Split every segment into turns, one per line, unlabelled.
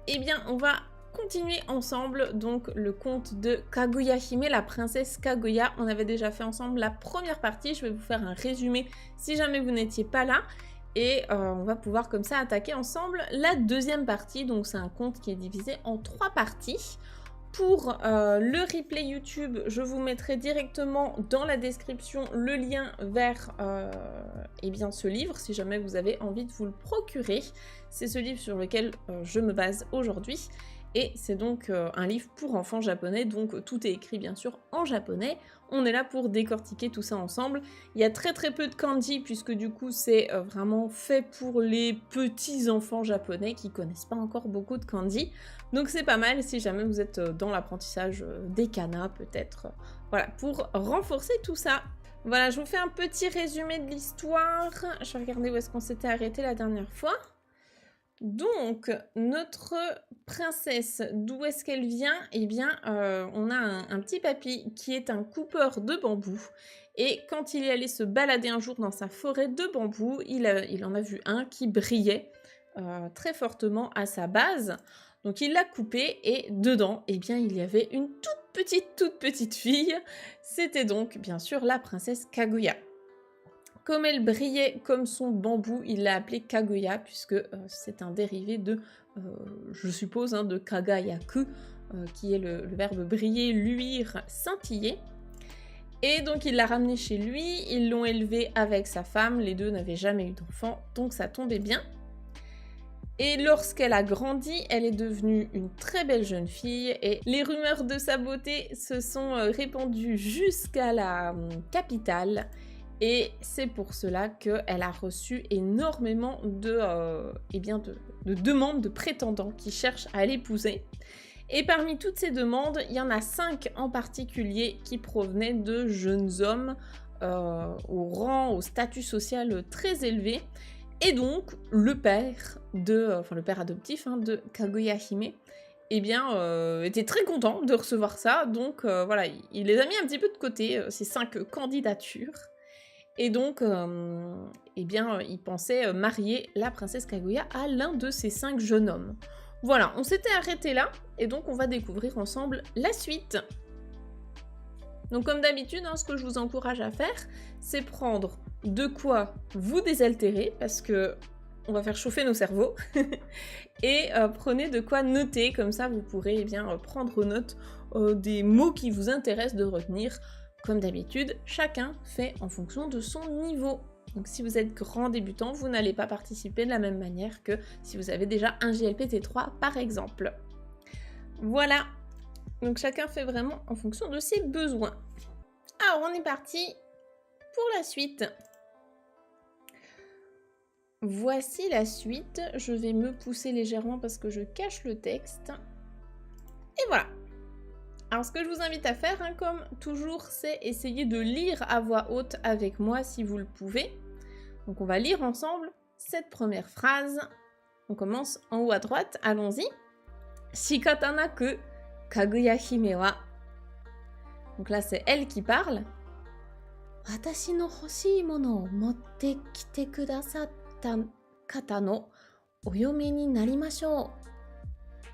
eh bien, on va continuer ensemble donc le conte de Kaguya Hime, la princesse Kaguya. On avait déjà fait ensemble la première partie, je vais vous faire un résumé si jamais vous n'étiez pas là. Et on va pouvoir comme ça attaquer ensemble la deuxième partie. Donc c'est un conte qui est divisé en 3 parties. Pour le replay YouTube, je vous mettrai directement dans la description le lien vers eh bien, ce livre, si jamais vous avez envie de vous le procurer. C'est ce livre sur lequel je me base aujourd'hui. Et c'est donc un livre pour enfants japonais, donc tout est écrit bien sûr en japonais. On est là pour décortiquer tout ça ensemble. Il y a très peu de kanji, puisque du coup c'est vraiment fait pour les petits enfants japonais qui connaissent pas encore beaucoup de kanji. Donc c'est pas mal si jamais vous êtes dans l'apprentissage des kanas peut-être. Voilà, pour renforcer tout ça. Voilà, je vous fais un petit résumé de l'histoire. Je vais regarder où est-ce qu'on s'était arrêté la dernière fois. Donc, notre princesse, d'où est-ce qu'elle vient? Eh bien, on a un petit papy qui est un coupeur de bambou. Et quand il est allé se balader un jour dans sa forêt de bambou, il en a vu un qui brillait très fortement à sa base. Donc, il l'a coupé et dedans, eh bien, il y avait une toute petite fille. C'était donc, bien sûr, la princesse Kaguya. Comme elle brillait comme son bambou, il l'a appelée Kaguya, puisque c'est un dérivé de, je suppose, hein, de Kagayaku, qui est le verbe briller, luire, scintiller. Et donc il l'a ramenée chez lui, ils l'ont élevée avec sa femme, les deux n'avaient jamais eu d'enfant, donc ça tombait bien. Et lorsqu'elle a grandi, elle est devenue une très belle jeune fille, et les rumeurs de sa beauté se sont répandues jusqu'à la capitale. Et c'est pour cela qu'elle a reçu énormément de demandes de prétendants qui cherchent à l'épouser. Et parmi toutes ces demandes, il y en a 5 en particulier qui provenaient de jeunes hommes au rang, au statut social très élevé. Et donc, le père adoptif de Kaguya Hime, eh bien, était très content de recevoir ça. Donc voilà, il les a mis un petit peu de côté, ces 5 candidatures. Et donc, eh bien, il pensait marier la princesse Kaguya à l'un de ces 5 jeunes hommes. Voilà, on s'était arrêté là, et donc on va découvrir ensemble la suite. Donc comme d'habitude, hein, ce que je vous encourage à faire, c'est prendre de quoi vous désaltérer, parce que on va faire chauffer nos cerveaux, et prenez de quoi noter, comme ça vous pourrez prendre note des mots qui vous intéressent de retenir. Comme d'habitude, chacun fait en fonction de son niveau. Donc si vous êtes grand débutant, vous n'allez pas participer de la même manière que si vous avez déjà un JLPT3 par exemple. Voilà, donc chacun fait vraiment en fonction de ses besoins. Alors on est parti pour la suite. Voici la suite, je vais me pousser légèrement parce que je cache le texte. Et voilà. Alors ce que je vous invite à faire, hein, comme toujours, c'est essayer de lire à voix haute avec moi si vous le pouvez. Donc on va lire ensemble cette première phrase. On commence en haut à droite, allons-y. Shikata naku Kaguya Hime wa. Donc là c'est elle qui parle. Watashi no hoshii mono o motte kite kudasatta kata no oyome ni narimashou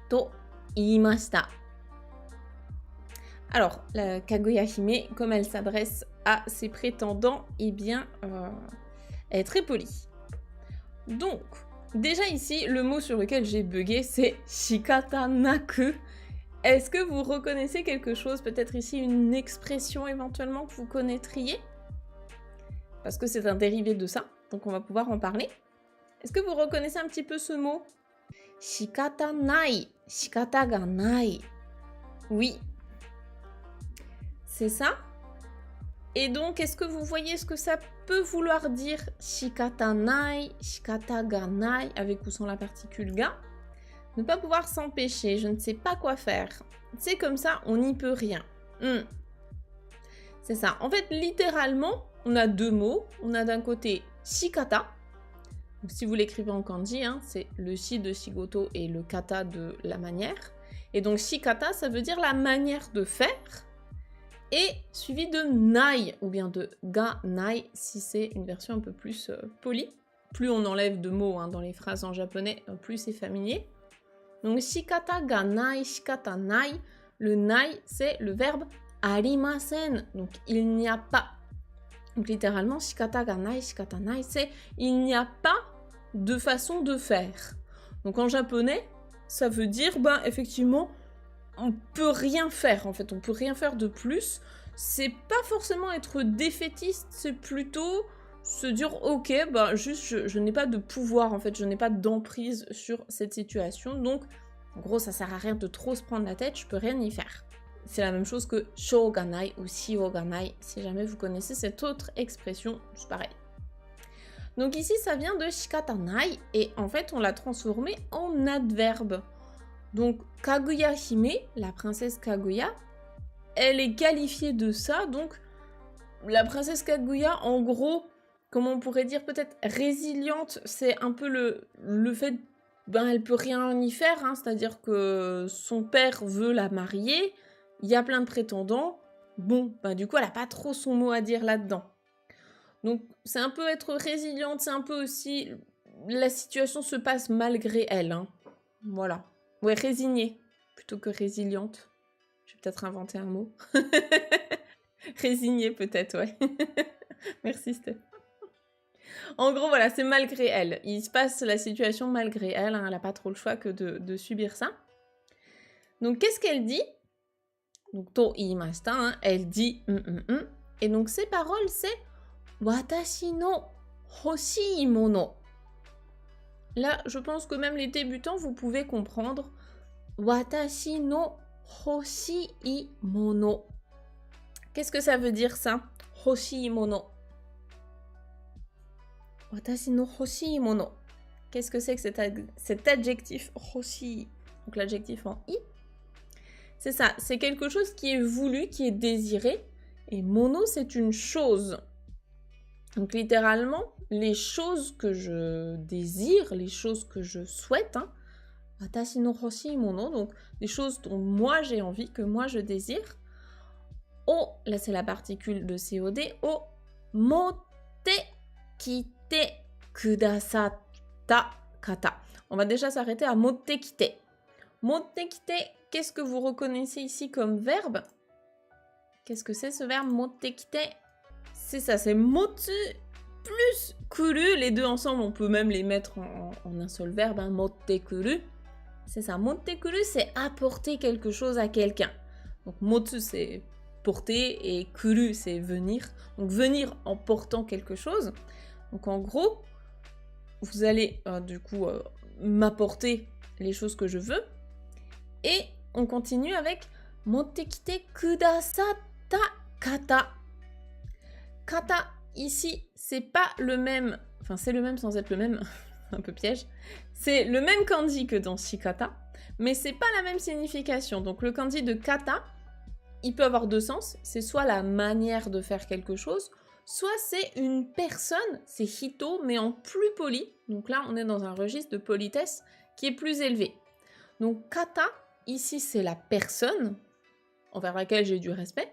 to iimashita. Alors, la Kaguya Hime, comme elle s'adresse à ses prétendants, eh bien, elle est très polie. Donc, déjà ici, le mot sur lequel j'ai bugué, c'est Shikata naku. Est-ce que vous reconnaissez quelque chose, peut-être ici une expression éventuellement que vous connaîtriez? Parce que c'est un dérivé de ça, donc on va pouvoir en parler. Est-ce que vous reconnaissez un petit peu ce mot? Shikata nai, shikata ga nai. Oui. C'est ça. Et donc, est-ce que vous voyez ce que ça peut vouloir dire shikata nai, shikata ga nai, avec ou sans la particule ga? Ne pas pouvoir s'empêcher, je ne sais pas quoi faire. C'est comme ça, on n'y peut rien. C'est ça. En fait, littéralement, on a 2 mots. On a d'un côté shikata. Donc, si vous l'écrivez en kanji, hein, c'est le shi de shigoto et le kata de la manière. Et donc, shikata, ça veut dire la manière de faire. Et suivi de nai, ou bien de ga nai, si c'est une version un peu plus polie. Plus on enlève de mots hein, dans les phrases en japonais, plus c'est familier. Donc shikata ga nai, shikata nai. Le nai, c'est le verbe arimasen. Donc il n'y a pas. Donc littéralement, shikata ga nai, shikata nai, c'est il n'y a pas de façon de faire. Donc en japonais, ça veut dire, effectivement, on peut rien faire en fait, on peut rien faire de plus. C'est pas forcément être défaitiste, c'est plutôt se dire ok, juste je n'ai pas de pouvoir en fait, je n'ai pas d'emprise sur cette situation, donc en gros ça sert à rien de trop se prendre la tête, je peux rien y faire. C'est la même chose que shoganai ou shioganai, si jamais vous connaissez cette autre expression, c'est pareil. Donc ici ça vient de shikatanai et en fait on l'a transformé en adverbe. Donc Kaguya Hime, la princesse Kaguya, elle est qualifiée de ça, donc la princesse Kaguya, en gros, comment on pourrait dire, peut-être résiliente, c'est un peu le fait, elle peut rien y faire, hein, c'est-à-dire que son père veut la marier, il y a plein de prétendants, du coup elle n'a pas trop son mot à dire là-dedans. Donc c'est un peu être résiliente, c'est un peu aussi, la situation se passe malgré elle, hein. Voilà. Ouais, résignée, plutôt que résiliente. Je vais peut-être inventer un mot. Résignée, peut-être, ouais. Merci, Steph. En gros, voilà, c'est malgré elle. Il se passe la situation malgré elle. Hein, elle n'a pas trop le choix que de subir ça. Donc, qu'est-ce qu'elle dit? Donc, to iimashita, hein, elle dit Et donc, ces paroles, c'est watashi no hoshii mono. Là, je pense que même les débutants, vous pouvez comprendre. Watashi no hoshii mono. Qu'est-ce que ça veut dire ça? Hoshii mono. Watashi no hoshii mono. Qu'est-ce que c'est que cet adjectif hoshii? Donc l'adjectif en i. C'est ça, c'est quelque chose qui est voulu, qui est désiré. Et mono, c'est une chose. Donc littéralement, les choses que je désire, les choses que je souhaite, hein, watashi no hoshii mono, donc des choses dont moi j'ai envie, que moi je désire. O, là c'est la particule de COD, o motte kite kudasatta kata. On va déjà s'arrêter à motte kite. Motte kite, qu'est-ce que vous reconnaissez ici comme verbe? Qu'est-ce que c'est ce verbe motte kite? C'est ça, c'est motsu plus kuru. Les deux ensemble, on peut même les mettre en un seul verbe, hein, motte kuru. C'est ça, motte kuru, c'est apporter quelque chose à quelqu'un. Donc motsu, c'est porter et kuru, c'est venir. Donc venir en portant quelque chose. Donc en gros, vous allez m'apporter les choses que je veux. Et on continue avec motte kite kudasatta kata. Kata, ici, c'est pas le même, enfin c'est le même sans être le même, un peu piège. C'est le même kanji que dans shikata, mais c'est pas la même signification. Donc le kanji de kata, il peut avoir deux sens. C'est soit la manière de faire quelque chose, soit c'est une personne, c'est hito, mais en plus poli. Donc là, on est dans un registre de politesse qui est plus élevé. Donc kata, ici, c'est la personne envers laquelle j'ai du respect.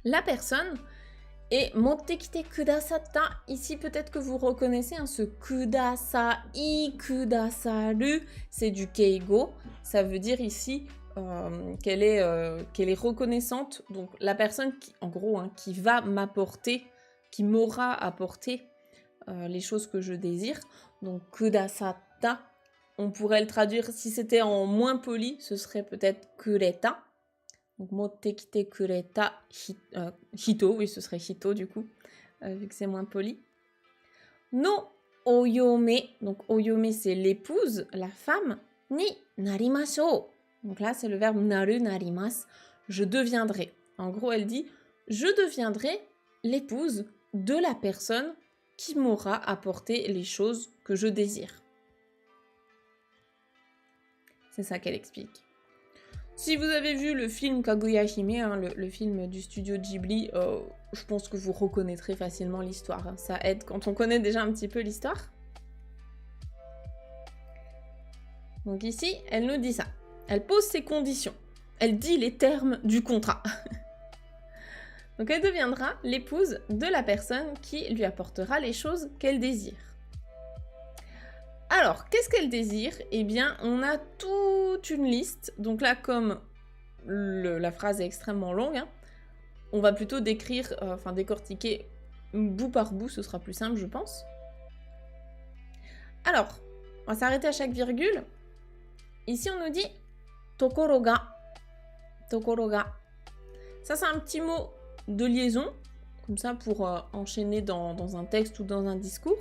La personne. Et motte kite kudasatta, ici peut-être que vous reconnaissez ce kudasai, kudasaru, c'est du keigo. Ça veut dire ici qu'elle est reconnaissante. Donc la personne qui, en gros, qui va m'apporter, qui m'aura apporté les choses que je désire. Donc kudasatta, on pourrait le traduire, si c'était en moins poli, ce serait peut-être kureta. Donc, motte kite kureta hito, oui, ce serait hito du coup, vu que c'est moins poli. No oyome, donc oyome c'est l'épouse, la femme, ni narimashou. Donc là, c'est le verbe naru, narimasu, je deviendrai. En gros, elle dit, je deviendrai l'épouse de la personne qui m'aura apporté les choses que je désire. C'est ça qu'elle explique. Si vous avez vu le film Kaguya Hime, hein, le film du studio Ghibli, je pense que vous reconnaîtrez facilement l'histoire. Hein. Ça aide quand on connaît déjà un petit peu l'histoire. Donc ici, elle nous dit ça. Elle pose ses conditions. Elle dit les termes du contrat. Donc elle deviendra l'épouse de la personne qui lui apportera les choses qu'elle désire. Alors, qu'est-ce qu'elle désire? Eh bien, on a toute une liste. Donc là, comme la phrase est extrêmement longue, hein, on va plutôt décortiquer bout par bout, ce sera plus simple, je pense. Alors, on va s'arrêter à chaque virgule. Ici, on nous dit tokoro ga. Tokoro ga. Ça, c'est un petit mot de liaison, comme ça, pour enchaîner dans un texte ou dans un discours.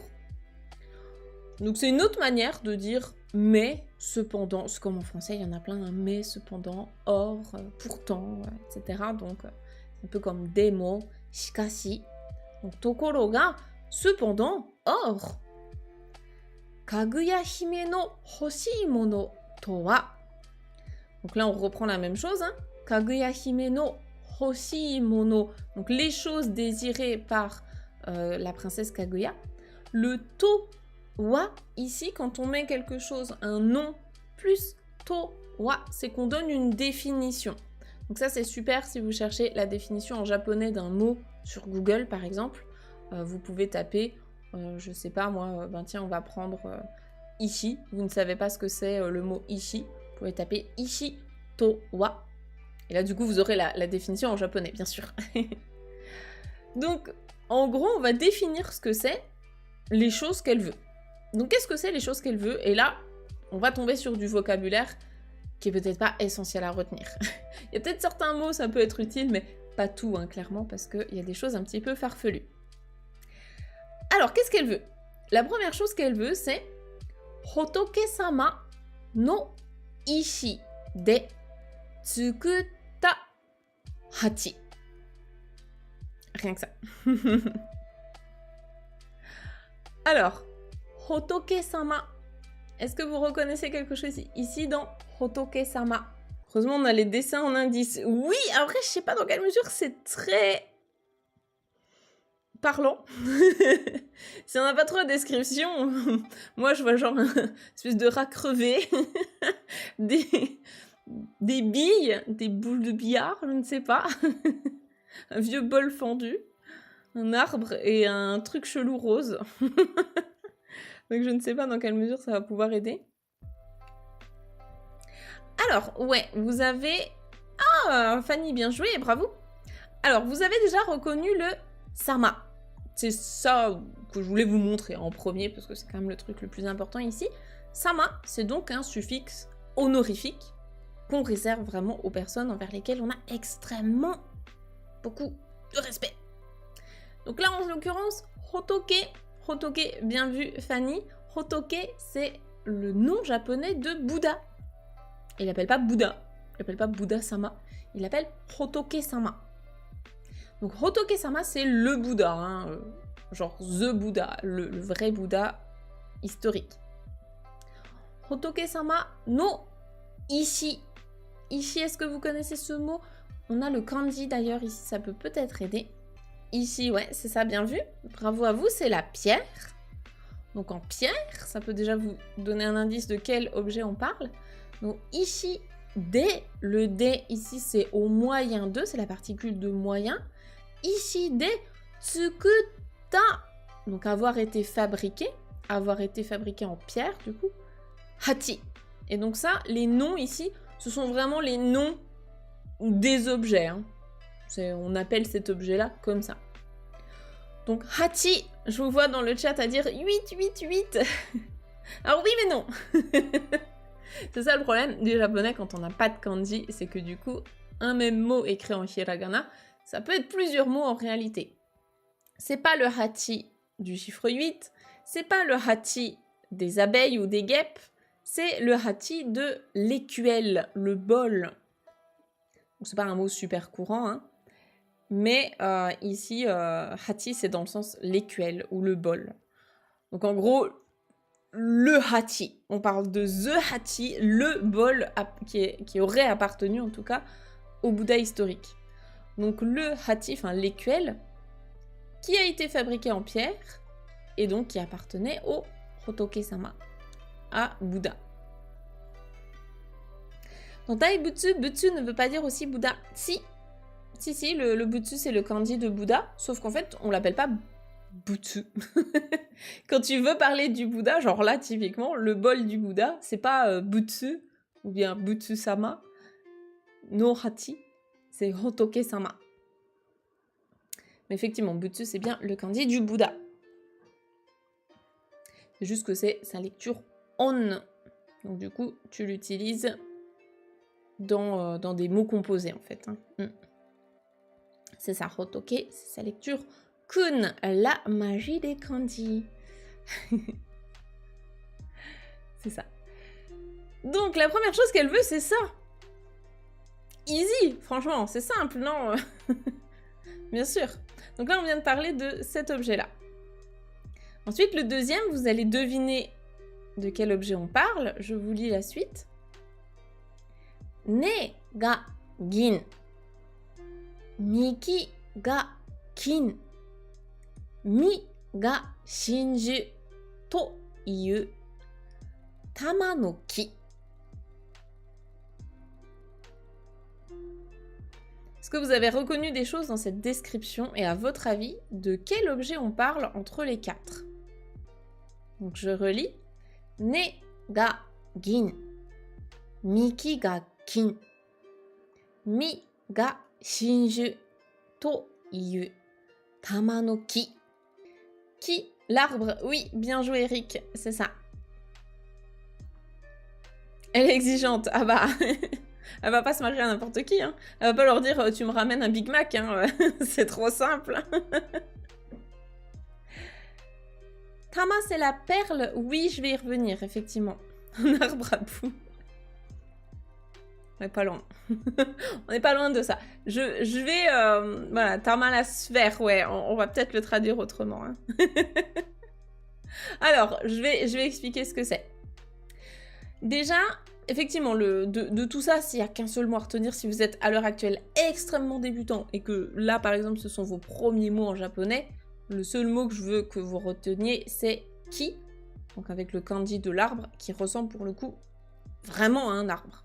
Donc, c'est une autre manière de dire mais, cependant. C'est comme en français, il y en a plein, hein, mais, cependant, or, pourtant, etc. Donc, c'est un peu comme demo, shikashi. Donc, tokoro ga, cependant, or. Kaguya hime no hoshii mono to wa. Donc là, on reprend la même chose. Hein. Kaguya hime no hoshii mono. Donc les choses désirées par la princesse Kaguya. Le to wa, ici, quand on met quelque chose, un nom, plus to wa, c'est qu'on donne une définition. Donc ça, c'est super si vous cherchez la définition en japonais d'un mot sur Google, par exemple. Vous pouvez taper... je sais pas moi, tiens, on va prendre ishi. Vous ne savez pas ce que c'est le mot ishi. Vous pouvez taper ishi to wa. Et là, du coup, vous aurez la définition en japonais, bien sûr. Donc, en gros, on va définir ce que c'est, les choses qu'elle veut. Donc, qu'est-ce que c'est les choses qu'elle veut? Et là, on va tomber sur du vocabulaire qui est peut-être pas essentiel à retenir. Il y a peut-être certains mots, ça peut être utile, mais pas tout, hein, clairement, parce qu'il y a des choses un petit peu farfelues. Alors, qu'est-ce qu'elle veut? La première chose qu'elle veut, c'est Hotoke-sama no ishi de tsukutta hachi. Rien que ça. Alors, Hotoke-sama. Est-ce que vous reconnaissez quelque chose ici dans Hotoke-sama? Heureusement, on a les dessins en indice. Oui, après, je sais pas dans quelle mesure c'est très... parlant. Si on n'a pas trop de description, moi je vois genre une espèce de rat crevé, des billes, des boules de billard, je ne sais pas, un vieux bol fendu, un arbre et un truc chelou rose. Donc je ne sais pas dans quelle mesure ça va pouvoir aider. Alors, ouais, vous avez... Ah, Fanny, bien joué, bravo. Alors, vous avez déjà reconnu le sama. C'est ça que je voulais vous montrer en premier, parce que c'est quand même le truc le plus important ici. Sama, c'est donc un suffixe honorifique qu'on réserve vraiment aux personnes envers lesquelles on a extrêmement beaucoup de respect. Donc là, en l'occurrence, Hotoke. Hotoke, bien vu Fanny. Hotoke, c'est le nom japonais de Bouddha. Il l'appelle pas Bouddha, il l'appelle pas Bouddha-sama, il l'appelle Hotoke-sama. Donc Hotoke-sama, c'est le Bouddha, hein, genre The Bouddha, le vrai Bouddha historique. Hotoke-sama no ishi. Ishi, est-ce que vous connaissez ce mot? On a le kanji d'ailleurs ici, ça peut peut-être aider. Ishi, ouais, c'est ça, bien vu. Bravo à vous, c'est la pierre. Donc en pierre, ça peut déjà vous donner un indice de quel objet on parle. Donc ishi, de, le de ici c'est au moyen de, c'est la particule de moyen. Ishi de tsukutta, donc avoir été fabriqué en pierre du coup. Hachi. Et donc ça, les noms ici, ce sont vraiment les noms des objets. Hein. On appelle cet objet-là comme ça. Donc Hachi, je vous vois dans le chat à dire 8. Alors oui mais non. C'est ça le problème des japonais quand on n'a pas de kanji, c'est que du coup, un même mot écrit en hiragana, ça peut être plusieurs mots en réalité. C'est pas le hachi du chiffre 8, c'est pas le hachi des abeilles ou des guêpes, c'est le hachi de l'écuelle, le bol. Donc c'est pas un mot super courant, hein. Mais ici, hachi c'est dans le sens l'écuelle ou le bol. Donc en gros, le hachi. On parle de the hachi, le bol qui aurait appartenu en tout cas au Bouddha historique. Donc le hachi, enfin l'écuelle, qui a été fabriqué en pierre et donc qui appartenait au Hotoke-sama, à Bouddha. Donc Taibutsu, Butsu ne veut pas dire aussi Bouddha. Si, le Butsu c'est le kanji de Bouddha, sauf qu'en fait on l'appelle pas Butsu. Quand tu veux parler du Bouddha, genre là, typiquement, le bol du Bouddha, c'est pas Butsu ou bien Butsu-sama. No Hachi, c'est Hotoke-sama. Mais effectivement, Butsu, c'est bien le kanji du Bouddha. C'est juste que c'est sa lecture on. Donc du coup, tu l'utilises dans des mots composés, en fait. C'est ça, Hotoke, c'est sa lecture kun, la magie des kanji. C'est ça. Donc, la première chose qu'elle veut, c'est ça. Easy, franchement, c'est simple, non? Bien sûr. Donc là, on vient de parler de cet objet-là. Ensuite, le deuxième, vous allez deviner de quel objet on parle. Je vous lis la suite. Ne ga gin. Miki ga kin. Mi ga shinju to iu tama no ki. Est-ce que vous avez reconnu des choses dans cette description et à votre avis, de quel objet on parle entre les quatre? Donc je relis. Ne ga gin. Miki ga kin. Mi ga shinju to iu tama no ki. Ki, l'arbre. Oui, bien joué Eric, c'est ça. Elle est exigeante. Ah bah, elle va pas se marier à n'importe qui. Hein. Elle va pas leur dire tu me ramènes un Big Mac. Hein. C'est trop simple. Tama, c'est la perle. Oui, je vais y revenir, effectivement. Un arbre à bout. On n'est pas loin. On n'est pas loin de ça. Je vais... voilà, Tama, la sphère. Ouais, on va peut-être le traduire autrement. Hein. Alors, je vais expliquer ce que c'est. Déjà, effectivement, de tout ça, s'il n'y a qu'un seul mot à retenir, si vous êtes à l'heure actuelle extrêmement débutant et que là, par exemple, ce sont vos premiers mots en japonais, le seul mot que je veux que vous reteniez, c'est ki, donc avec le kanji de l'arbre, qui ressemble pour le coup vraiment à un arbre.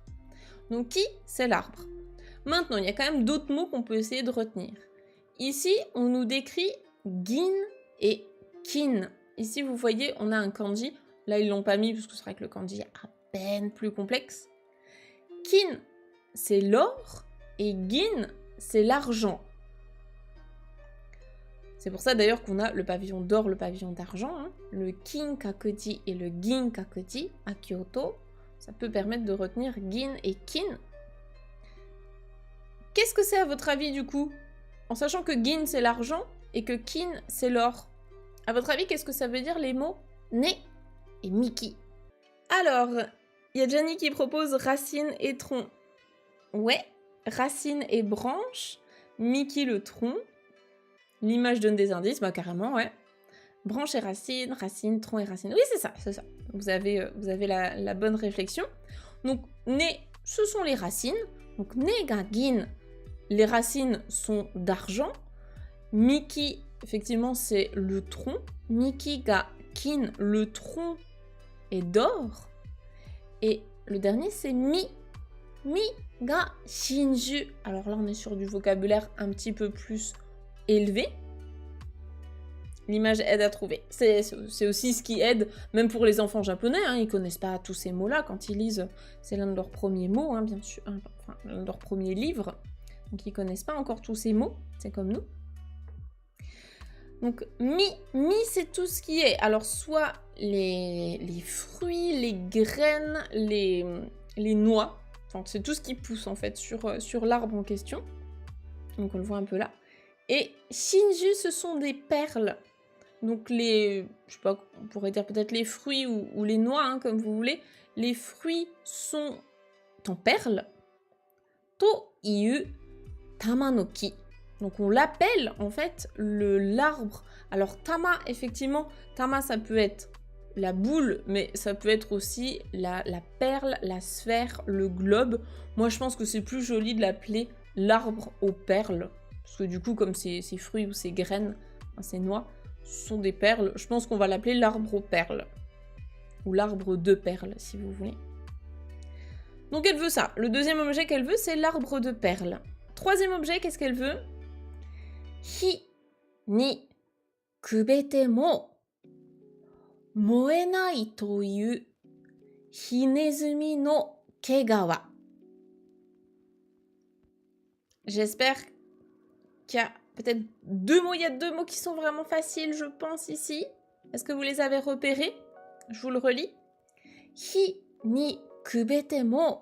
Donc ki, c'est l'arbre. Maintenant, il y a quand même d'autres mots qu'on peut essayer de retenir. Ici, on nous décrit gin et kin. Ici, vous voyez, on a un kanji. Là, ils l'ont pas mis parce que c'est vrai que le kanji est à peine plus complexe. Kin, c'est l'or et gin, c'est l'argent. C'est pour ça d'ailleurs qu'on a le pavillon d'or, le pavillon d'argent. Hein. Le Kinkakuji et le Ginkakuji à Kyoto. Ça peut permettre de retenir gin et kin. Qu'est-ce que c'est à votre avis du coup? En sachant que gin c'est l'argent et que kin c'est l'or. À votre avis, qu'est-ce que ça veut dire les mots ne et miki? Alors, il y a Gianni qui propose racine et tronc. Ouais, racine et branche, miki le tronc. L'image donne des indices, bah carrément, ouais. Branche et racine, racine, tronc et racine. Oui, c'est ça, c'est ça. Vous avez la bonne réflexion. Donc, ne, ce sont les racines. Donc, ne ga gin, les racines sont d'argent. Miki, effectivement, c'est le tronc. Miki ga kin, le tronc est d'or. Et le dernier, c'est mi. Mi ga shinju. Alors là, on est sur du vocabulaire un petit peu plus élevé. L'image aide à trouver. C'est aussi ce qui aide, même pour les enfants japonais, hein, ils connaissent pas tous ces mots-là quand ils lisent. C'est l'un de leurs premiers mots, hein, bien sûr, enfin, l'un de leurs premiers livres. Donc ils connaissent pas encore tous ces mots, c'est comme nous. Donc mi c'est tout ce qui est. Alors soit les fruits, les graines, les noix. Enfin, c'est tout ce qui pousse en fait sur l'arbre en question. Donc on le voit un peu là. Et shinju, ce sont des perles. Donc je sais pas, on pourrait dire peut-être les fruits ou les noix, hein, comme vous voulez. Les fruits sont en perles. To iu tama no ki. Donc on l'appelle en fait l'arbre. Alors tama, effectivement, tama ça peut être la boule, mais ça peut être aussi la perle, la sphère, le globe. Moi je pense que c'est plus joli de l'appeler l'arbre aux perles. Parce que du coup, comme ces fruits ou ces graines, enfin, ces noix, sont des perles, je pense qu'on va l'appeler l'arbre aux perles. Ou l'arbre de perles, si vous voulez. Donc elle veut ça. Le deuxième objet qu'elle veut, c'est l'arbre de perles. Troisième objet, qu'est-ce qu'elle veut? Hi, ni, くべても燃えないというヒネズミの毛皮. J'espère qu'il y a peut-être deux mots. Il y a deux mots qui sont vraiment faciles, je pense, ici. Est-ce que vous les avez repérés? Je vous le relis. Hi ni kubete mo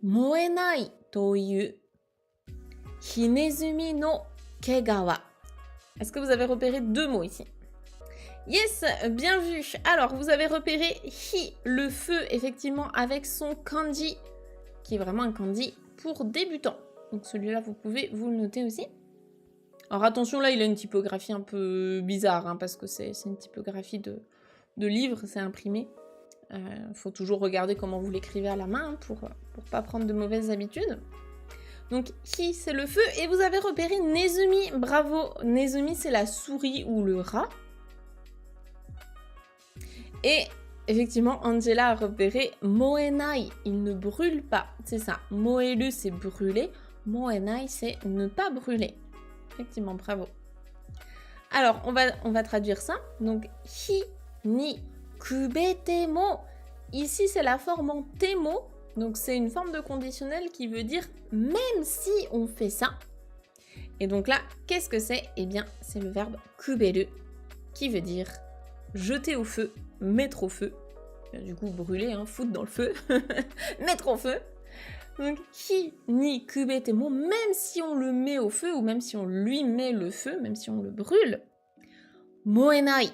moenai toyu hinezumi no kegawa. Est-ce que vous avez repéré deux mots ici? Yes, bien vu. Alors, vous avez repéré hi, le feu, effectivement, avec son kanji, qui est vraiment un kanji pour débutants. Donc celui-là, vous pouvez vous le noter aussi. Alors attention, là, il a une typographie un peu bizarre, hein, parce que c'est une typographie de livre, c'est imprimé. Faut toujours regarder comment vous l'écrivez à la main, hein, pour pas prendre de mauvaises habitudes. Donc, hi, c'est le feu. Et vous avez repéré Nezumi, bravo. Nezumi, c'est la souris ou le rat. Et effectivement, Angela a repéré Moenai, il ne brûle pas. C'est ça. Moeru, c'est brûler. Moenai, c'est ne pas brûler. Effectivement, bravo. Alors, on va traduire ça. Donc, hi ni kubete mo. Ici, c'est la forme en temo. Donc, c'est une forme de conditionnel qui veut dire même si on fait ça. Et donc là, qu'est-ce que c'est? Eh bien, c'est le verbe kuberu qui veut dire jeter au feu, mettre au feu. Du coup, brûler, hein, foutre dans le feu. Mettre au feu. Donc, hi ni kubete mo, même si on le met au feu ou même si on lui met le feu, même si on le brûle. Moenai,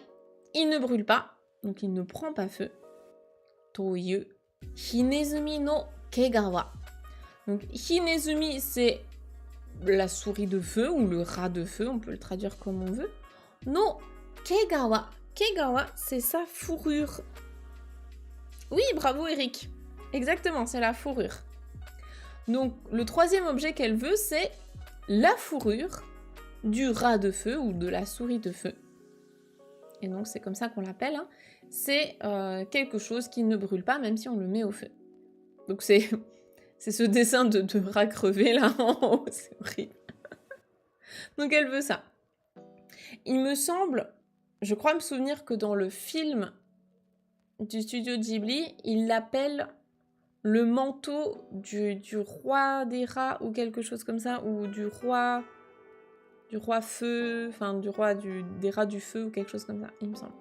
il ne brûle pas, donc il ne prend pas feu. Toyu hinezumi no kegawa. Donc, hinezumi, c'est la souris de feu ou le rat de feu, on peut le traduire comme on veut. No kegawa. Kegawa, c'est sa fourrure. Oui, bravo Eric. Exactement, c'est la fourrure. Donc, le troisième objet qu'elle veut, c'est la fourrure du rat de feu ou de la souris de feu. Et donc, c'est comme ça qu'on l'appelle. Hein. C'est quelque chose qui ne brûle pas, même si on le met au feu. Donc, c'est ce dessin de rat crevé, là, en haut. C'est horrible. Donc, elle veut ça. Il me semble, je crois me souvenir que dans le film du studio Ghibli, il l'appelle le manteau du roi des rats ou quelque chose comme ça, ou du roi feu, enfin du roi des rats du feu ou quelque chose comme ça, il me semble.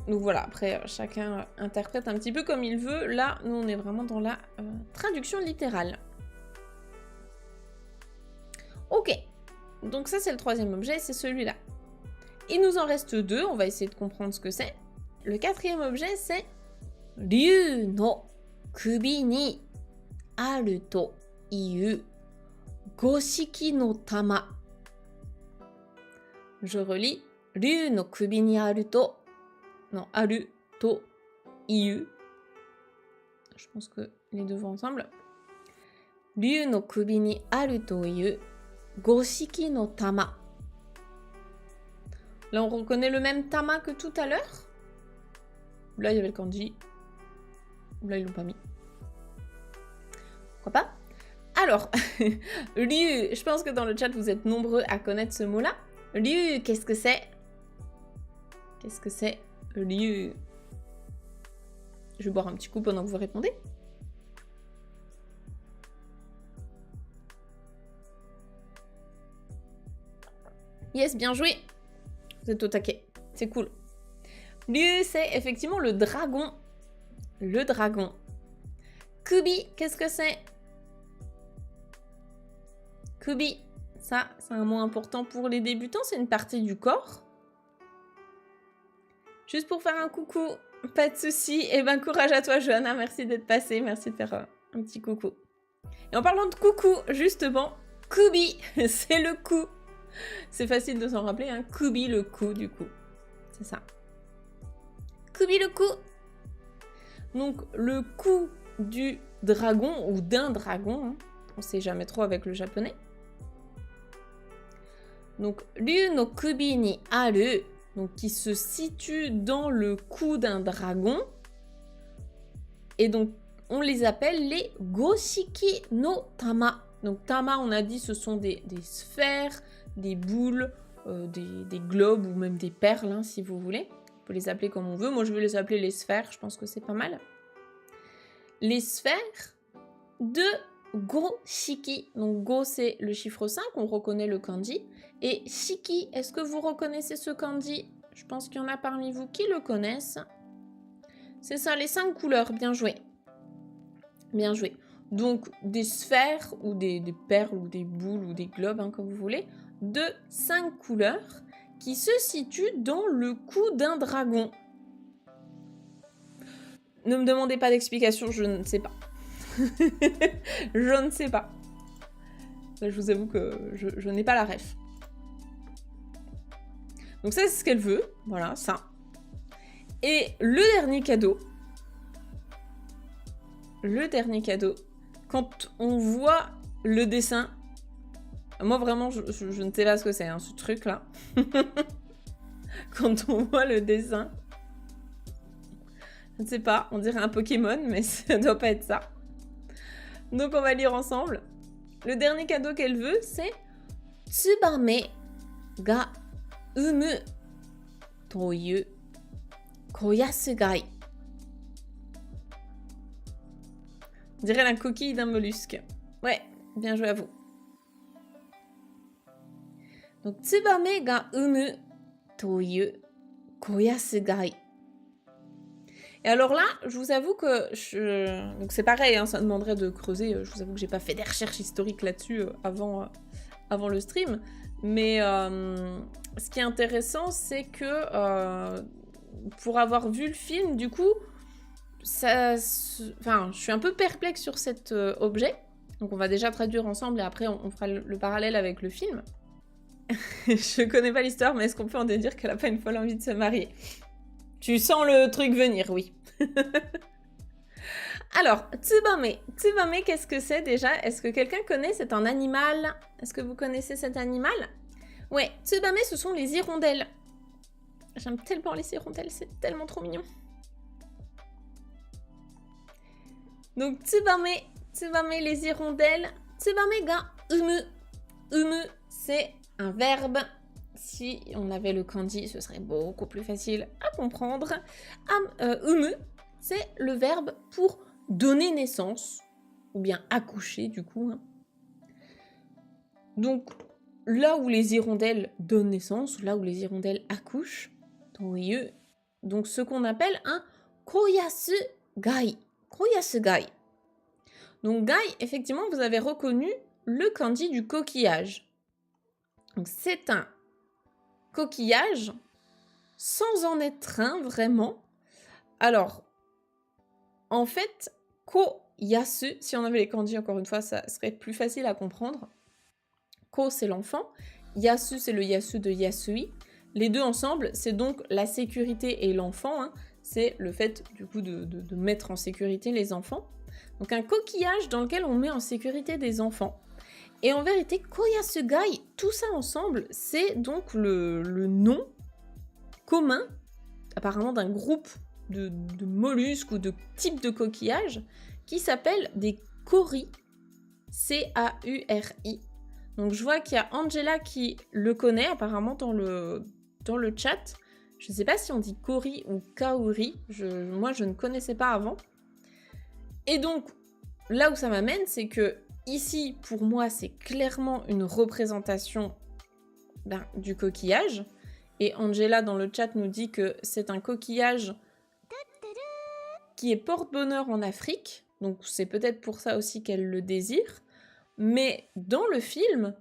Donc voilà, après chacun interprète un petit peu comme il veut. Là, nous on est vraiment dans la traduction littérale. Ok, donc ça c'est le troisième objet, c'est celui-là. Il nous en reste deux, on va essayer de comprendre ce que c'est. Le quatrième objet c'est Ryu no kubi ni aru to iu goshiki no tama. Je relis. Ryu no kubi ni aru to. Non, aru to iu. Je pense que les deux vont ensemble. Ryu no kubi ni aru to iu goshiki no tama. Là, on reconnaît le même tama que tout à l'heure. Là, il y avait le kanji. Là, ils l'ont pas mis. Pourquoi pas? Alors, Ryu, je pense que dans le chat, vous êtes nombreux à connaître ce mot-là. Ryu, qu'est-ce que c'est? Qu'est-ce que c'est, Ryu? Je vais boire un petit coup pendant que vous répondez. Yes, bien joué. Vous êtes au taquet. C'est cool. Ryu, c'est effectivement le dragon. Le dragon. Kubi, qu'est-ce que c'est? Kubi, ça, c'est un mot important pour les débutants. C'est une partie du corps. Juste pour faire un coucou. Pas de souci. Et ben, courage à toi, Johanna. Merci d'être passée. Merci de faire un petit coucou. Et en parlant de coucou, justement, Kubi, c'est le cou. C'est facile de s'en rappeler, hein. Kubi, le cou, du coup. C'est ça. Kubi, le cou. Donc, le cou du dragon, ou d'un dragon, hein. On sait jamais trop avec le japonais. Donc, Ryu no kubi ni aru, donc qui se situe dans le cou d'un dragon. Et donc, on les appelle les goshiki no tama. Donc, tama, on a dit, ce sont des sphères, des boules des globes ou même des perles, hein, si vous voulez. On peut les appeler comme on veut. Moi, je vais les appeler les sphères, je pense que c'est pas mal. Les sphères de Go Shiki. Donc Go, c'est le chiffre 5, on reconnaît le kanji. Et Shiki, est-ce que vous reconnaissez ce kanji? Je pense qu'il y en a parmi vous qui le connaissent. C'est ça, les 5 couleurs, bien joué. Bien joué. Donc des sphères ou des perles ou des boules ou des globes, hein, comme vous voulez, de 5 couleurs qui se situent dans le cou d'un dragon. Ne me demandez pas d'explication, je ne sais pas. Je ne sais pas. Je vous avoue que je n'ai pas la ref. Donc ça, c'est ce qu'elle veut. Voilà, ça. Et le dernier cadeau. Le dernier cadeau. Quand on voit le dessin... Moi, vraiment, je ne sais pas ce que c'est, hein, ce truc-là. Quand on voit le dessin... Je ne sais pas, on dirait un Pokémon, mais ça doit pas être ça. Donc on va lire ensemble. Le dernier cadeau qu'elle veut, c'est Tsubame ga umu toyu koyasugai. On dirait la coquille d'un mollusque. Ouais, bien joué à vous. Donc Tsubame ga umu toyu koyasugai. Et alors là, je vous avoue que donc c'est pareil, hein, ça demanderait de creuser. Je vous avoue que j'ai pas fait des recherches historiques là-dessus avant le stream. Mais ce qui est intéressant, c'est que pour avoir vu le film, du coup, je suis un peu perplexe sur cet objet. Donc on va déjà traduire ensemble et après on fera le parallèle avec le film. Je connais pas l'histoire, mais est-ce qu'on peut en déduire qu'elle a pas une folle envie de se marier? Tu sens le truc venir, oui. Alors, Tsubame. Tsubame, qu'est-ce que c'est déjà? Est-ce que quelqu'un connaît? C'est un animal. Est-ce que vous connaissez cet animal? Ouais, Tsubame, ce sont les hirondelles. J'aime tellement les hirondelles, c'est tellement trop mignon. Donc, Tsubame, les hirondelles. Tsubame ga umu. Umu, c'est un verbe. Si on avait le kanji, ce serait beaucoup plus facile à comprendre. Umu, c'est le verbe pour donner naissance, ou bien accoucher du coup. Hein. Donc, là où les hirondelles donnent naissance, là où les hirondelles accouchent, donc ce qu'on appelle un koyasugai. Koyasugai. Donc, gai, effectivement, vous avez reconnu le kanji du coquillage. Donc, c'est un coquillage, sans en être un vraiment. Alors, en fait, ko-yasu, si on avait les kanji, encore une fois, ça serait plus facile à comprendre. Ko, c'est l'enfant. Yasu, c'est le yasu de yasui. Les deux ensemble, c'est donc la sécurité et l'enfant. Hein. C'est le fait, du coup, de mettre en sécurité les enfants. Donc, un coquillage dans lequel on met en sécurité des enfants. Et en vérité, koyasugai, tout ça ensemble, c'est donc le nom commun, apparemment d'un groupe de mollusques ou de types de coquillages, qui s'appellent des kauris, C-A-U-R-I. Donc je vois qu'il y a Angela qui le connaît apparemment dans le chat. Je ne sais pas si on dit kauri ou kaori, moi je ne connaissais pas avant. Et donc, là où ça m'amène, c'est que ici, pour moi, c'est clairement une représentation du coquillage. Et Angela, dans le chat, nous dit que c'est un coquillage qui est porte-bonheur en Afrique. Donc, c'est peut-être pour ça aussi qu'elle le désire. Mais dans le film,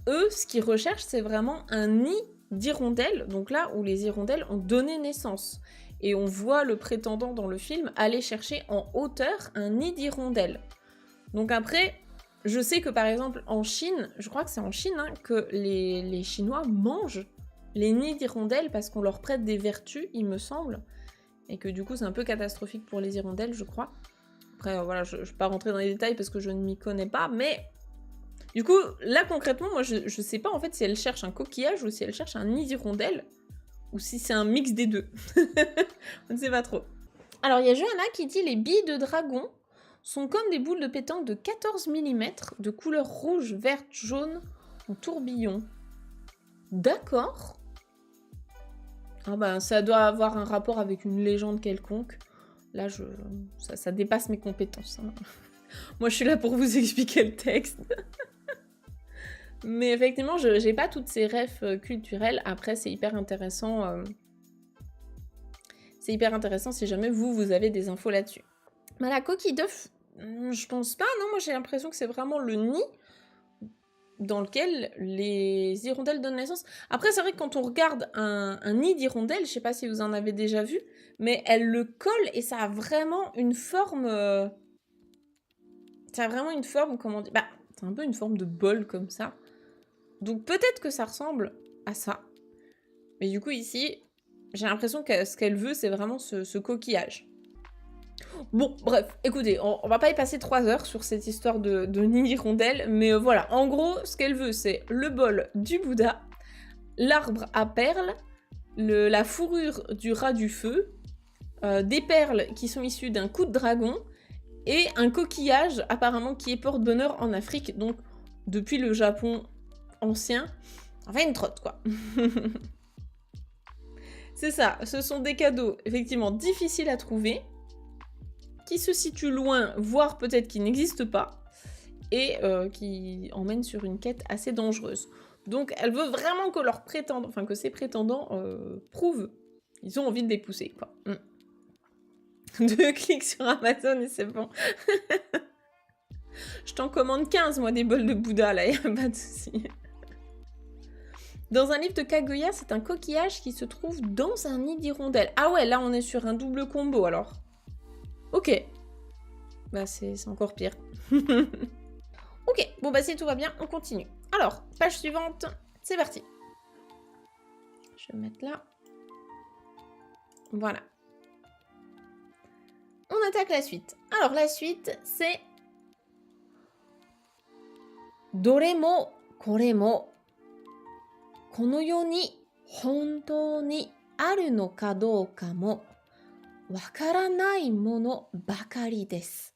eux, ce qu'ils recherchent, c'est vraiment un nid d'hirondelles. Donc là où les hirondelles ont donné naissance. Et on voit le prétendant dans le film aller chercher en hauteur un nid d'hirondelles. Donc après, je sais que par exemple en Chine, je crois que c'est en Chine hein, que les Chinois mangent les nids d'hirondelles parce qu'on leur prête des vertus, il me semble. Et que du coup c'est un peu catastrophique pour les hirondelles, je crois. Après voilà, je ne vais pas rentrer dans les détails parce que je ne m'y connais pas, mais du coup là concrètement, moi je sais pas en fait si elle cherche un coquillage ou si elle cherche un nid d'hirondelles ou si c'est un mix des deux. On ne sait pas trop. Alors il y a Johanna qui dit les billes de dragon sont comme des boules de pétanque de 14 mm de couleur rouge, verte, jaune en tourbillon. D'accord. Ah ben, ça doit avoir un rapport avec une légende quelconque. Là, ça dépasse mes compétences. Hein. Moi, je suis là pour vous expliquer le texte. Mais effectivement, je n'ai pas toutes ces refs culturelles. Après, c'est hyper intéressant. C'est hyper intéressant si jamais vous avez des infos là-dessus. Mais la coquille d'œuf, je pense pas. Non, moi, j'ai l'impression que c'est vraiment le nid dans lequel les hirondelles donnent naissance. Après, c'est vrai que quand on regarde un nid d'hirondelle, je sais pas si vous en avez déjà vu, mais elle le colle et ça a vraiment une forme... Ça a vraiment une forme, comment dire... Bah, c'est un peu une forme de bol comme ça. Donc peut-être que ça ressemble à ça. Mais du coup, ici, j'ai l'impression que ce qu'elle veut, c'est vraiment ce coquillage. Bon, bref, écoutez, on va pas y passer 3 heures sur cette histoire de nid hirondelle, mais voilà, en gros, ce qu'elle veut, c'est le bol du Bouddha, l'arbre à perles, la fourrure du rat du feu, des perles qui sont issues d'un coup de dragon, et un coquillage, apparemment, qui est porte-bonheur en Afrique, donc depuis le Japon ancien, enfin une trotte, quoi. C'est ça, ce sont des cadeaux, effectivement, difficiles à trouver, qui se situe loin, voire peut-être qui n'existe pas, et qui emmène sur une quête assez dangereuse. Donc elle veut vraiment que leurs prétendants, enfin que ses prétendants prouvent ils ont envie de les pousser, quoi. 2 clics sur Amazon et c'est bon. Je t'en commande 15, moi, des bols de Bouddha, là, y a pas de souci. Dans un livre de Kaguya, c'est un coquillage qui se trouve dans un nid d'hirondelle. Ah ouais, là, on est sur un double combo, alors. Ok. Bah, c'est encore pire. Ok, bon bah si tout va bien, on continue. Alors, page suivante, c'est parti. Je vais me mettre là. Voilà. On attaque la suite. Alors, la suite, c'est... Doremo, koremo, kono yo ni hontou ni aru no ka douka mo wakaranai mono bakari desu.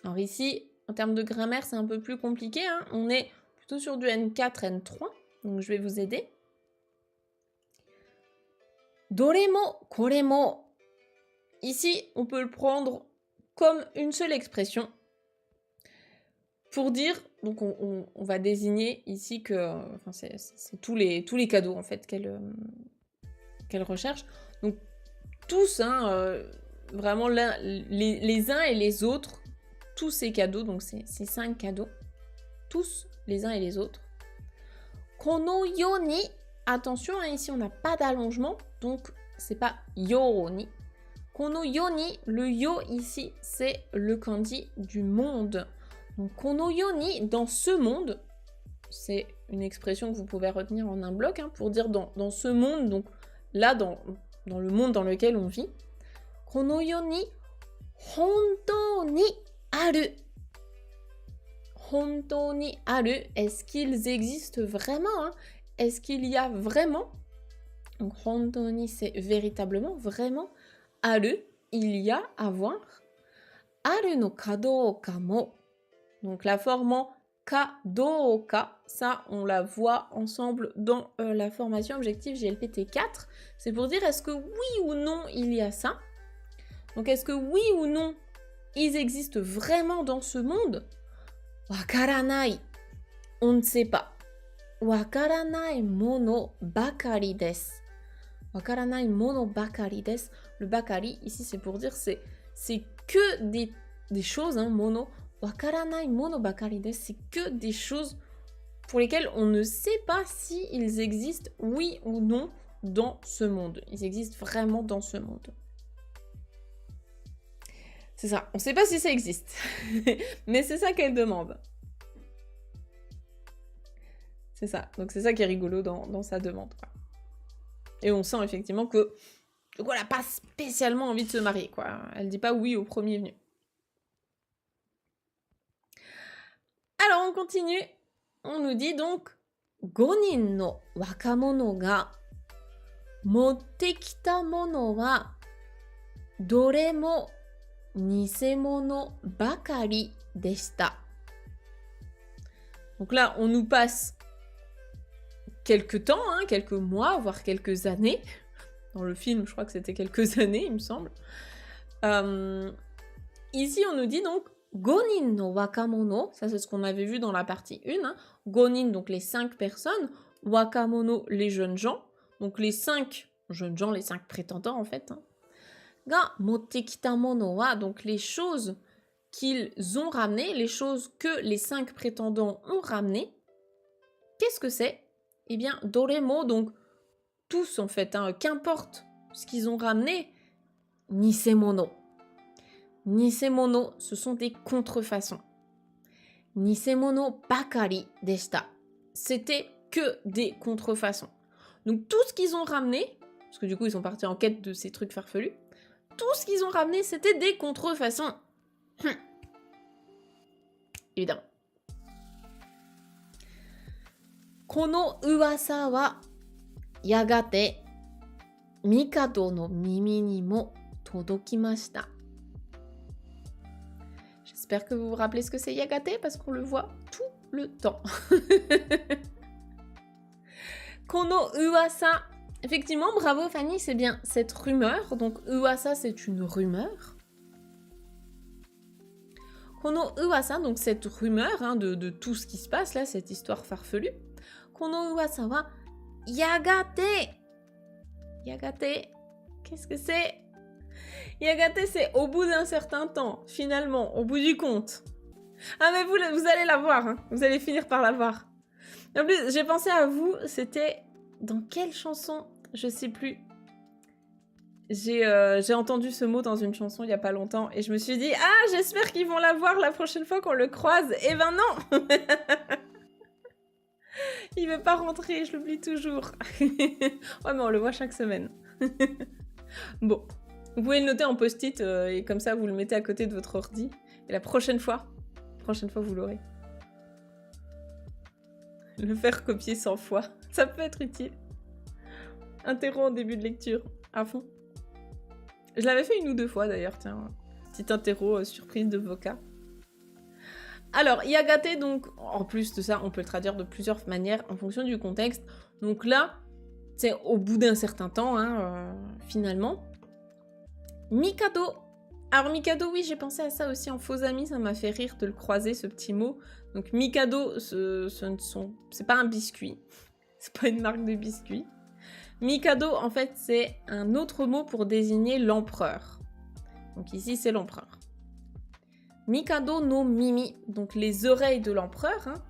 Alors ici, en termes de grammaire, c'est un peu plus compliqué. Hein. On est plutôt sur du N4, N3. Donc je vais vous aider. Doremo, koremo. Ici, on peut le prendre comme une seule expression. Pour dire, donc on va désigner ici que... Enfin, c'est tous les cadeaux, en fait, qu'elle recherche. Donc tous, hein, vraiment les uns et les autres, tous ces cadeaux, donc ces 5 cadeaux, tous les uns et les autres. Kono yo ni, attention, hein, ici on n'a pas d'allongement, donc c'est pas yo ni. Kono yo ni, le yo ici, c'est le kanji du monde. Donc kono yo ni, dans ce monde, c'est une expression que vous pouvez retenir en un bloc, hein, pour dire dans ce monde, donc là, dans le monde dans lequel on vit. Kono yo ni, hontou ni aru. Hontou ni aru, est-ce qu'ils existent vraiment, hein? Est-ce qu'il y a vraiment? Donc hontou ni, c'est véritablement, vraiment. Aru, il y a, avoir. Aru no kadouka mo. Donc la forme en kadouka, ça on la voit ensemble dans la formation objectif GLPT 4. C'est pour dire est-ce que oui ou non il y a ça. Donc est-ce que oui ou non ils existent vraiment dans ce monde? Wakaranai, on ne sait pas. Wakaranai mono bakari desu. Wakaranai mono bakari desu. Le bakari, ici c'est pour dire c'est que des choses, hein, mono. Wakaranai mono bakari desu, c'est que des choses pour lesquelles on ne sait pas si ils existent, oui ou non, dans ce monde. Ils existent vraiment dans ce monde. C'est ça, on ne sait pas si ça existe. Mais c'est ça qu'elle demande. C'est ça, donc c'est ça qui est rigolo dans sa demande, quoi. Et on sent effectivement que du coup, elle n'a pas spécialement envie de se marier, quoi. Elle dit pas oui au premier venu. Alors, on continue. On nous dit donc 5人の若者が持ってきたものはどれも偽物ばかりでした. Donc là, on nous passe quelques temps, hein, quelques mois, voire quelques années. Dans le film, je crois que c'était quelques années, il me semble. Ici, on nous dit donc Gonin no wakamono, ça c'est ce qu'on avait vu dans la partie 1. Hein. Gonin, donc les 5 personnes. Wakamono, les jeunes gens. Donc les 5 jeunes gens, les 5 prétendants en fait. Hein. Ga motte kita mono wa, donc les choses qu'ils ont ramenées, les choses que les 5 prétendants ont ramenées. Qu'est-ce que c'est? Eh bien, doremo, donc tous en fait, hein, qu'importe ce qu'ils ont ramené, nisemono. Nisemono, ce sont des contrefaçons. Nisemono bakari deshita. C'était que des contrefaçons. Donc tout ce qu'ils ont ramené, parce que du coup ils sont partis en quête de ces trucs farfelus, tout ce qu'ils ont ramené c'était des contrefaçons. Évidemment. Kono uwasa wa yagate Mikado no mimi ni mo todokimashita. J'espère que vous vous rappelez ce que c'est Yagate parce qu'on le voit tout le temps. Kono uwasa. Effectivement, bravo Fanny, c'est bien cette rumeur. Donc uwasa, c'est une rumeur. Kono uwasa, donc cette rumeur hein, de tout ce qui se passe là, cette histoire farfelue. Kono uwasa wa yagate. Yagate, qu'est-ce que c'est? Yagate, c'est au bout d'un certain temps, finalement, au bout du compte. Ah mais vous allez la voir, hein. Vous allez finir par la voir. En plus, j'ai pensé à vous, c'était... Dans quelle chanson? Je sais plus. J'ai entendu ce mot dans une chanson il y a pas longtemps et je me suis dit « Ah, j'espère qu'ils vont la voir la prochaine fois qu'on le croise. » Eh ben non. Il veut pas rentrer, je l'oublie toujours. Ouais, mais on le voit chaque semaine. Bon, vous pouvez le noter en post-it et comme ça, vous le mettez à côté de votre ordi. Et la prochaine fois, vous l'aurez. Le faire copier 100 fois, ça peut être utile. Interro en début de lecture, à fond. Je l'avais fait 1 ou 2 fois d'ailleurs, tiens. Petite interro surprise de Voca. Alors, Yagate, donc, en plus de ça, on peut le traduire de plusieurs manières en fonction du contexte. Donc là, c'est au bout d'un certain temps, hein, finalement. Mikado. Alors, Mikado, oui, j'ai pensé à ça aussi en faux ami, ça m'a fait rire de le croiser, ce petit mot. Donc, Mikado, c'est pas un biscuit. C'est pas une marque de biscuit. Mikado, en fait, c'est un autre mot pour désigner l'empereur. Donc ici, c'est l'empereur. Mikado no mimi, donc les oreilles de l'empereur. Hein.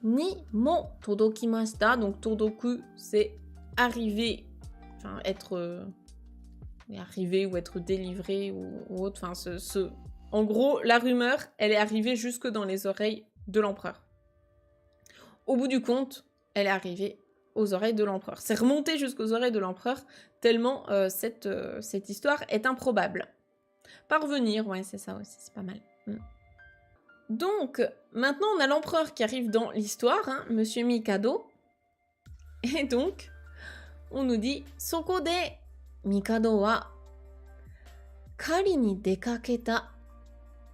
Ni mo todokimashita, donc todoku, c'est arriver, enfin être arrivé ou être délivré ou autre. Enfin, en gros, la rumeur, elle est arrivée jusque dans les oreilles de l'empereur. Au bout du compte, elle est arrivée aux oreilles de l'empereur. C'est remonté jusqu'aux oreilles de l'empereur, tellement cette histoire est improbable. Parvenir, ouais, c'est ça aussi, c'est pas mal. Donc, maintenant, on a l'empereur qui arrive dans l'histoire, hein, Monsieur Mikado. Et donc, on nous dit « Soko de Mikado wa kari ni dekaketa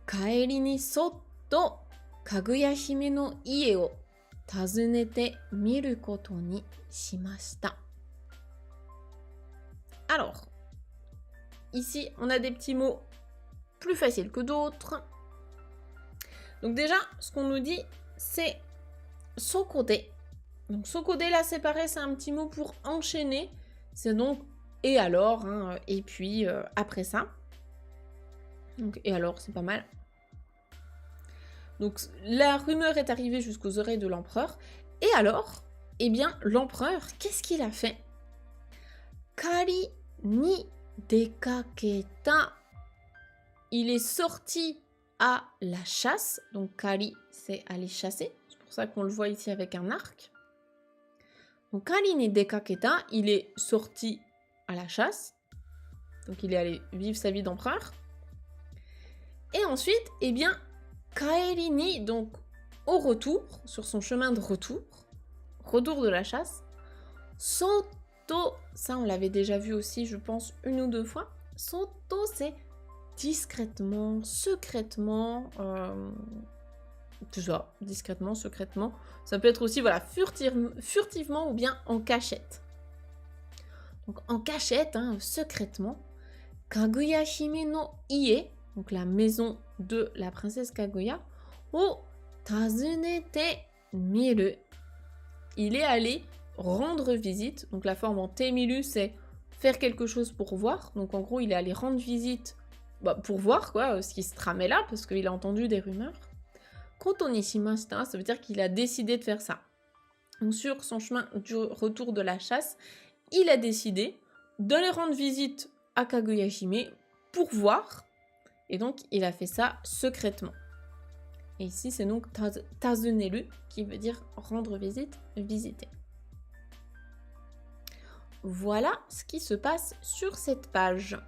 kaeri ni sotto Kaguya hime no ie o tazunete miru koto ni shimashita. » Alors, ici, on a des petits mots plus faciles que d'autres. Donc déjà, ce qu'on nous dit, c'est sokode. Donc sokode, là, c'est pareil, c'est un petit mot pour enchaîner. C'est donc et alors, hein, et puis après ça. Donc et alors, c'est pas mal. Donc la rumeur est arrivée jusqu'aux oreilles de l'empereur. Et alors, eh bien, l'empereur, qu'est-ce qu'il a fait? Kari ni dekaketa. Il est sorti à la chasse. Donc kari, c'est aller chasser. C'est pour ça qu'on le voit ici avec un arc. Donc kari ni dekaketa, il est sorti à la chasse. Donc il est allé vivre sa vie d'empereur. Et ensuite, eh bien, kaeri ni, donc au retour, sur son chemin de retour de la chasse, soto, ça on l'avait déjà vu aussi, je pense, 1 ou 2 fois. Soto, c'est discrètement, secrètement, tout ça, discrètement, secrètement. Ça peut être aussi, voilà, furtivement ou bien en cachette. Donc en cachette, hein, secrètement, Kaguya Hime no Ie, donc la maison de la princesse Kaguya, o tazunete miru. Il est allé rendre visite. Donc la forme en te miru, c'est faire quelque chose pour voir. Donc en gros, il est allé rendre visite pour voir quoi, ce qui se tramait là, parce qu'il a entendu des rumeurs. Koto ni shimashita, ça veut dire qu'il a décidé de faire ça. Donc sur son chemin du retour de la chasse, il a décidé d'aller rendre visite à Kaguya Hime pour voir. Et donc, il a fait ça secrètement. Et ici, c'est donc tazuneru, qui veut dire rendre visite, visiter. Voilà ce qui se passe sur cette page.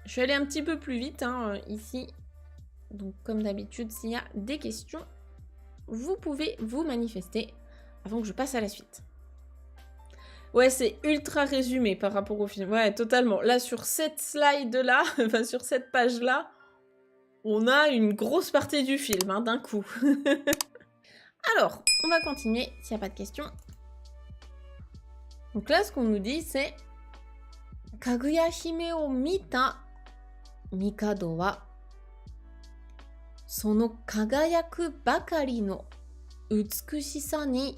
Je vais aller un petit peu plus vite ici. Donc, comme d'habitude, s'il y a des questions, vous pouvez vous manifester avant que je passe à la suite. Ouais, c'est ultra résumé par rapport au film. Ouais, totalement. Là, sur cette slide-là, enfin sur cette page-là, on a une grosse partie du film, d'un coup. Alors, on va continuer s'il n'y a pas de questions. Donc là, ce qu'on nous dit, c'est Kaguya Hime o mita Mikado wa sono kagayaku bakari no utsukushisa ni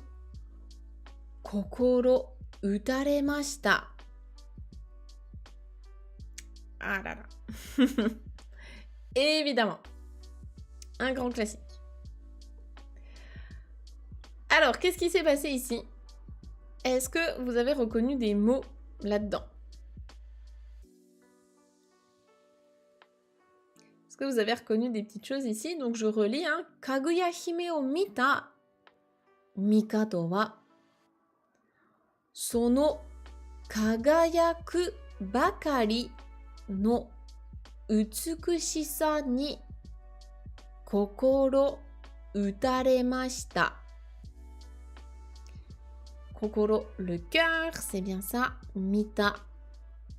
kokoro utaremashita. Ah là là. Évidemment. Un grand classique. Alors, qu'est-ce qui s'est passé ici? Est-ce que vous avez reconnu des mots là-dedans? Est-ce que vous avez reconnu des petites choses ici? Donc, je relis. Kaguya Hime o mita Mikado wa sono kagayaku bakari no utsukushisa ni kokoro utaremashita. Kokoro, le cœur, c'est bien ça. Mita,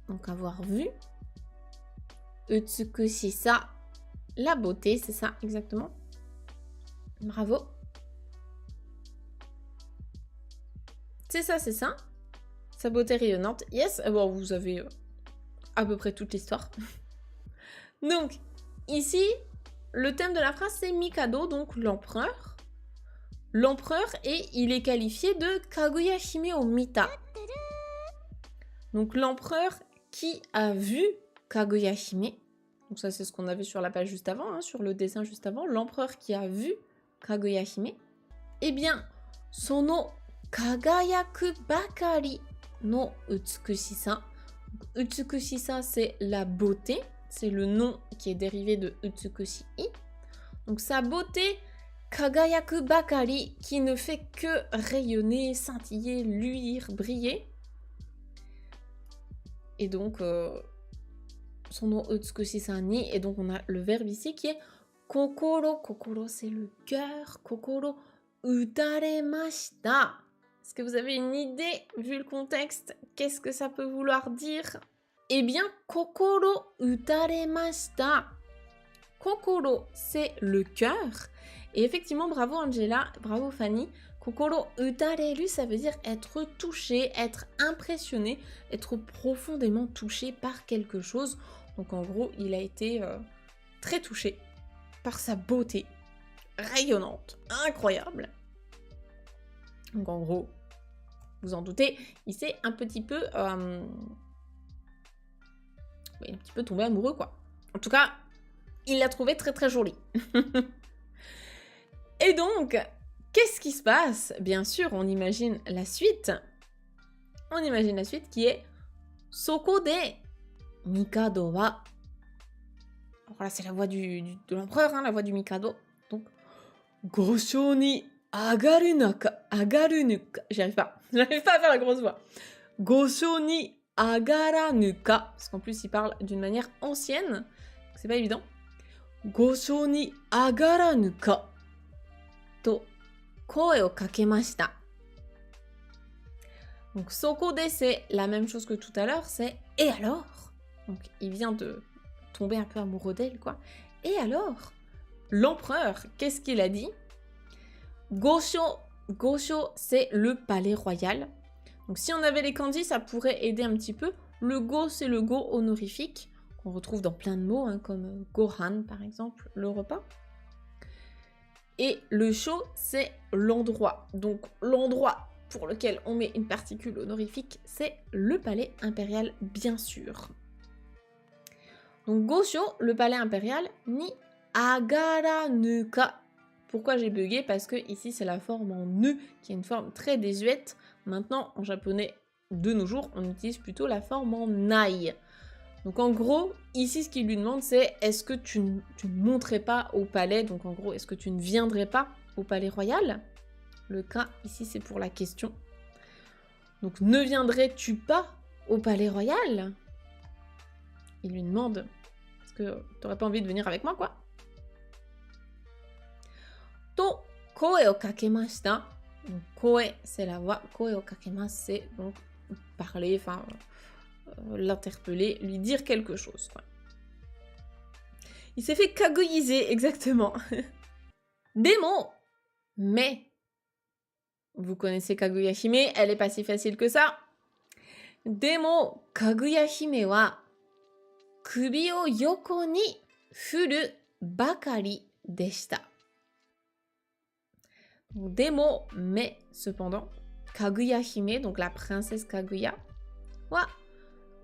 donc avoir vu. Utsukushisa, la beauté, c'est ça exactement. Bravo. C'est ça, c'est ça. Sa beauté rayonnante. Yes, bon, vous avez à peu près toute l'histoire. Donc, ici, le thème de la phrase, c'est Mikado, donc l'empereur. L'empereur, et il est qualifié de Kaguya Hime o mita. Donc, l'empereur qui a vu Kaguya Hime. Donc, ça, c'est ce qu'on avait sur la page juste avant, sur le dessin juste avant. L'empereur qui a vu Kaguya Hime. Eh bien, sono kagayaku bakari no utsukushisa. Utsukushisa, c'est la beauté. C'est le nom qui est dérivé de Utsukushi. Donc sa beauté, Kagayaku Bakari, qui ne fait que rayonner, scintiller, luire, briller. Et donc, son nom Utsukushi-san ni, et donc on a le verbe ici qui est Kokoro. Kokoro, c'est le cœur. Kokoro utaremashita. Est-ce que vous avez une idée, vu le contexte, qu'est-ce que ça peut vouloir dire? Eh bien, kokoro utaremashita. Kokoro, c'est le cœur. Et effectivement, bravo Angela, bravo Fanny. Kokoro utareru, ça veut dire être touché, être impressionné, être profondément touché par quelque chose. Donc en gros, il a été très touché par sa beauté rayonnante, incroyable. Donc en gros, vous en doutez, il s'est un petit peu tombé amoureux, quoi. En tout cas, il l'a trouvé très très jolie. Et donc, qu'est-ce qui se passe? Bien sûr, on imagine la suite. On imagine la suite qui est Soko de Mikado wa. Voilà, c'est la voix de l'empereur, la voix du Mikado. Donc, Gosho ni agaru nuka. J'arrive pas à faire la grosse voix. Gosho ni agaranuka. Parce qu'en plus, il parle d'une manière ancienne. C'est pas évident. Gosho ni agaranuka. To koe o kakemashita. Donc, soko de, c'est la même chose que tout à l'heure, c'est et alors? Donc, il vient de tomber un peu amoureux d'elle, quoi. Et alors? l'empereur, qu'est-ce qu'il a dit? Gosho, Gosho, c'est le palais royal. Donc si on avait les kanji, ça pourrait aider un petit peu. Le go, c'est le go honorifique, qu'on retrouve dans plein de mots, hein, comme gohan par exemple, le repas. Et le sho, c'est l'endroit. Donc l'endroit pour lequel on met une particule honorifique, c'est le palais impérial, bien sûr. Donc Gosho, le palais impérial, ni agaranuka. Pourquoi j'ai bugué? Parce que ici c'est la forme en ne, qui est une forme très désuète. Maintenant, en japonais, de nos jours, on utilise plutôt la forme en nai. Donc en gros, ici ce qu'il lui demande c'est est-ce que tu ne monterais pas au palais? Donc en gros, est-ce que tu ne viendrais pas au palais royal? Le cas ici c'est pour la question. Donc ne viendrais-tu pas au palais royal? Il lui demande est-ce que t'aurais pas envie de venir avec moi quoi? To koe o kakemashita. Koe c'est la voix, koe o kakemasu c'est donc parler, enfin l'interpeller, lui dire quelque chose. Quoi. Il s'est fait kaguyiser, exactement. Demo, mais, vous connaissez Kaguya Hime, elle est pas si facile que ça. Demo, Kaguya Hime wa, kubi o yoko ni furu bakari deshita. Demo, mais, cependant, Kaguya Hime, donc la princesse Kaguya, wa,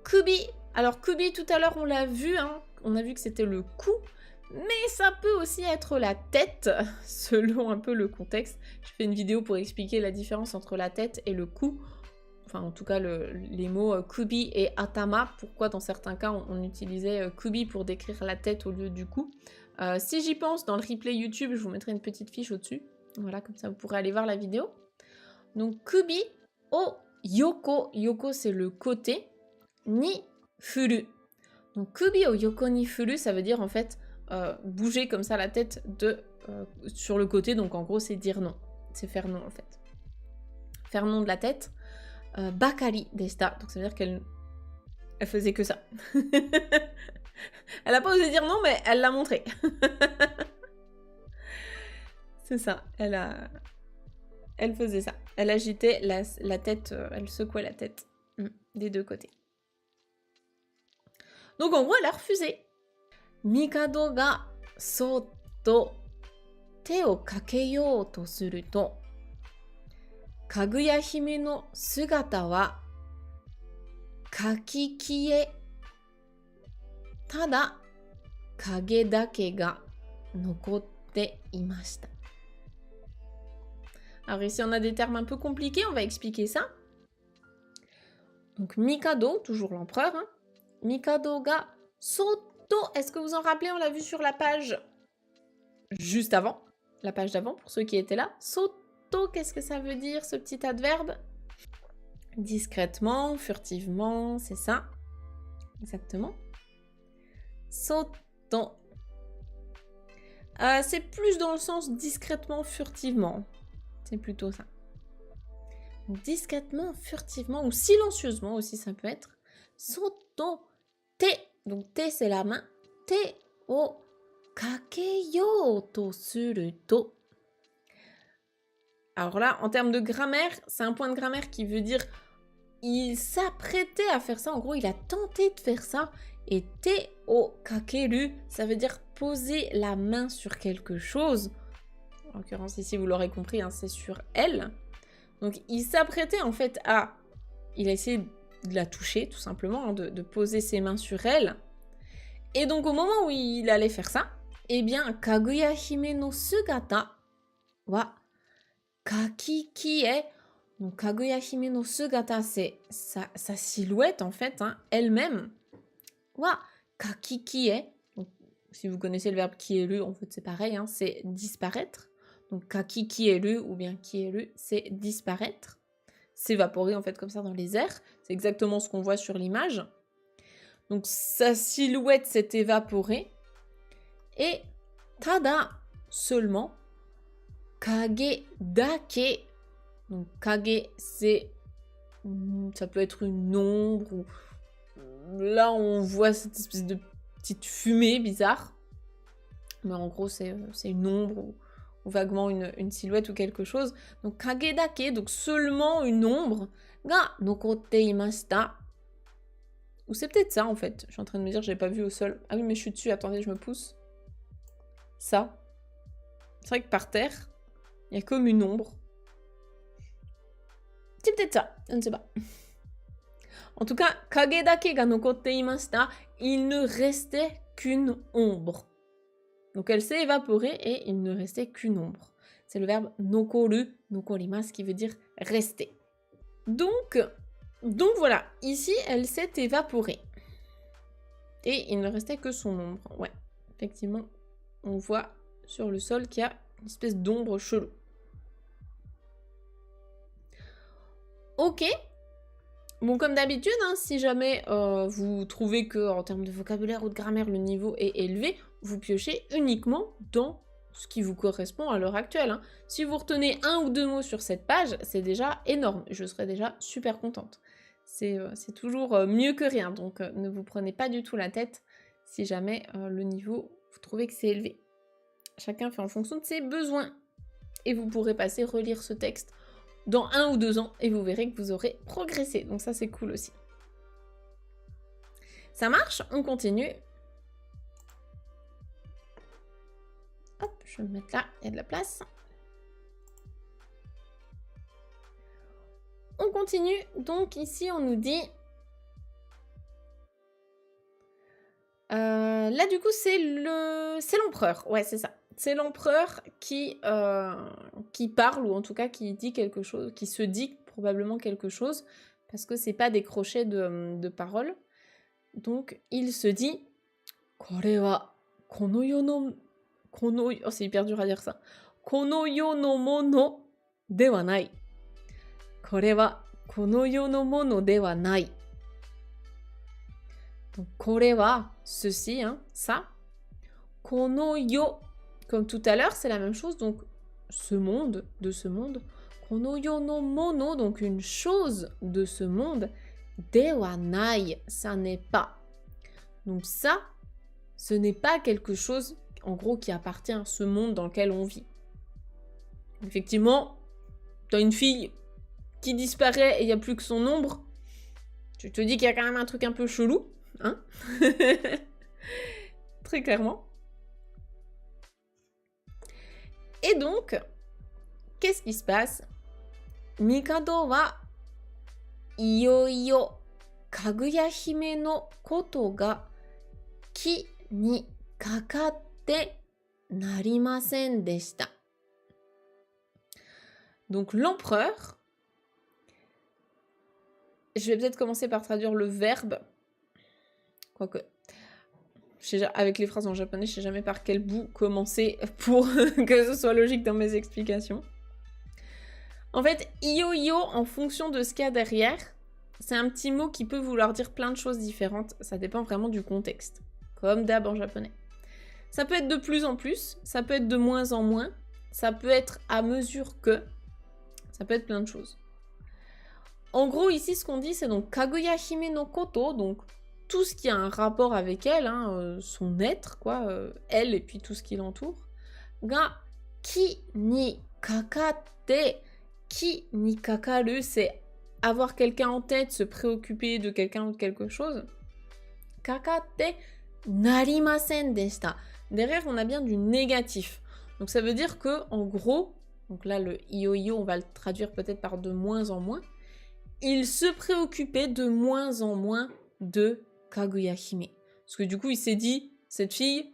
kubi. Alors kubi, tout à l'heure, on l'a vu, hein, on a vu que c'était le cou, mais ça peut aussi être la tête, selon un peu le contexte. Je fais une vidéo pour expliquer la différence entre la tête et le cou. Enfin, en tout cas, les mots kubi et atama. Pourquoi, dans certains cas, on utilisait kubi pour décrire la tête au lieu du cou. Si j'y pense, dans le replay YouTube, je vous mettrai une petite fiche au-dessus. Voilà, comme ça, vous pourrez aller voir la vidéo. Donc, kubi o yoko. Yoko, c'est le côté. Ni furu. Donc, kubi o yoko ni furu, ça veut dire, en fait, bouger comme ça la tête sur le côté, donc en gros c'est dire non, c'est faire non en fait. Faire non de la tête. Bakari deshita, donc ça veut dire qu'elle faisait que ça. Elle a pas osé dire non, mais elle l'a montré. C'est ça, elle faisait ça. Elle agitait la tête, elle secouait la tête des deux côtés. Donc en gros elle a refusé. Mikado ga sotto te o kakeyou to suru to Kaguya Hime no sugata wa kakikie tada kage dake ga nokotte imashita. Alors ici on a des termes un peu compliqués, on va expliquer ça. Donc Mikado, toujours l'empereur, hein. Mikado ga sotto. Est-ce que vous en rappelez? On l'a vu sur la page juste avant, la page d'avant, pour ceux qui étaient là. Sotto, qu'est-ce que ça veut dire, ce petit adverbe? Discrètement, furtivement, c'est ça. Exactement. Sotto. C'est plus dans le sens discrètement, furtivement. C'est plutôt ça. Donc, discrètement, furtivement, ou silencieusement aussi, ça peut être. Sotto, te. Donc, te, c'est la main. Te o kakeyou to suru to. Alors là, en termes de grammaire, c'est un point de grammaire qui veut dire il s'apprêtait à faire ça. En gros, il a tenté de faire ça. Et te o kakeru, ça veut dire poser la main sur quelque chose. En l'occurrence, ici, vous l'aurez compris, hein, c'est sur elle. Donc, il s'apprêtait en fait à... Il a essayé de la toucher, tout simplement, hein, de poser ses mains sur elle. Et donc, au moment où il allait faire ça, eh bien, Kaguya Hime no sugata wa kakikie. Donc, Kaguya Hime no sugata, c'est sa silhouette, en fait, hein, elle-même. Wa kakikie. Donc, si vous connaissez le verbe kieru, en fait, c'est pareil, hein, c'est disparaître. Donc, kakikieru ou bien kieru, c'est disparaître. S'évaporer, en fait, comme ça, dans les airs. C'est exactement ce qu'on voit sur l'image. Donc, sa silhouette s'est évaporée. Et tada, seulement, kage dake. Donc, kage, c'est... Ça peut être une ombre. Ou... Là, on voit cette espèce de petite fumée bizarre. Mais en gros, c'est une ombre ou vaguement une silhouette ou quelque chose. Donc, kage dake, donc seulement une ombre, ga nokotte imashita. Ou c'est peut-être ça, en fait. Je suis en train de me dire, je l'ai pas vu au sol. Ah oui, mais je suis dessus, attendez, je me pousse. Ça. C'est vrai que par terre, il y a comme une ombre. C'est peut-être ça, je ne sais pas. En tout cas, kage dake ga nokotte imashita, il ne restait qu'une ombre. Donc elle s'est évaporée et il ne restait qu'une ombre. C'est le verbe nokoru, nokorimasu, qui veut dire rester. Donc voilà, ici elle s'est évaporée. Et il ne restait que son ombre. Ouais, effectivement, on voit sur le sol qu'il y a une espèce d'ombre chelou. Ok. Bon, comme d'habitude, hein, si jamais vous trouvez que en termes de vocabulaire ou de grammaire, le niveau est élevé, vous piochez uniquement dans ce qui vous correspond à l'heure actuelle. Hein. Si vous retenez 1 ou 2 mots sur cette page, c'est déjà énorme. Je serai déjà super contente. C'est toujours mieux que rien, donc ne vous prenez pas du tout la tête si jamais le niveau, vous trouvez que c'est élevé. Chacun fait en fonction de ses besoins. Et vous pourrez passer relire ce texte dans 1 ou 2 ans et vous verrez que vous aurez progressé. Donc ça, c'est cool aussi. Ça marche, on continue. Hop, je vais me mettre là, il y a de la place. On continue, donc ici on nous dit... là du coup c'est l'empereur, ouais c'est ça. C'est l'empereur qui parle, ou en tout cas qui dit quelque chose, qui se dit probablement quelque chose, parce que c'est pas des crochets de paroles. Donc il se dit Kore wa kono yo no... Oh, c'est hyper dur à dire ça. Kono yo no mono de wa nai. Kore wa kono yo no mono de wa nai. Donc, kore wa, ceci, hein, ça. Kono yo, comme tout à l'heure, c'est la même chose. Donc, ce monde, de ce monde. Kono yo no mono, donc une chose de ce monde. De wa nai, ça n'est pas. Donc ça, ce n'est pas quelque chose, en gros, qui appartient à ce monde dans lequel on vit. Effectivement, t'as une fille qui disparaît et il n'y a plus que son ombre. Tu te dis qu'il y a quand même un truc un peu chelou, hein. Très clairement. Et donc, qu'est-ce qui se passe? Mikado wa iyoiyo Kaguya Hime no koto ga ki ni kakatte narimasen deshita. Donc l'empereur, je vais peut-être commencer par traduire le verbe, quoique, avec les phrases en japonais, je sais jamais par quel bout commencer pour que ce soit logique dans mes explications. En fait, iyo-iyo, en fonction de ce qu'il y a derrière, c'est un petit mot qui peut vouloir dire plein de choses différentes, ça dépend vraiment du contexte, comme d'hab en japonais. Ça peut être de plus en plus, ça peut être de moins en moins, ça peut être à mesure que, ça peut être plein de choses. En gros, ici, ce qu'on dit, c'est donc Kaguya Hime no Koto, donc tout ce qui a un rapport avec elle, hein, son être, quoi, elle et puis tout ce qui l'entoure. Ga ki ni kakatte, ki ni kakaru, c'est avoir quelqu'un en tête, se préoccuper de quelqu'un ou de quelque chose. Kakatte narimasen deshita. Derrière, on a bien du négatif. Donc ça veut dire que, en gros, donc là, le iyo-iyo, on va le traduire peut-être par de moins en moins. Il se préoccupait de moins en moins de Kaguya Hime. Parce que du coup, il s'est dit, cette fille,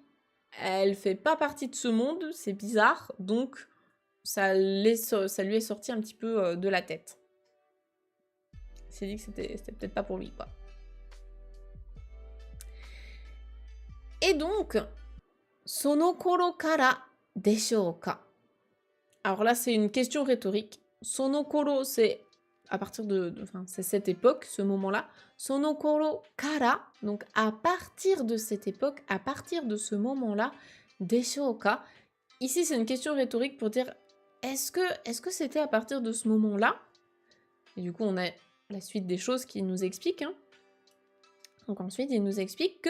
elle fait pas partie de ce monde, c'est bizarre, donc ça lui est sorti un petit peu de la tête. Il s'est dit que c'était peut-être pas pour lui, quoi. Et donc, sono koro kara deshou ka. Alors là, c'est une question rhétorique. Sono koro, c'est à partir c'est cette époque, ce moment-là. Sono koro kara, donc à partir de cette époque, à partir de ce moment-là, deshou ka. Ici, c'est une question rhétorique pour dire est-ce que c'était à partir de ce moment-là? Et du coup, on a la suite des choses qui nous expliquent. Hein. Donc ensuite, il nous explique que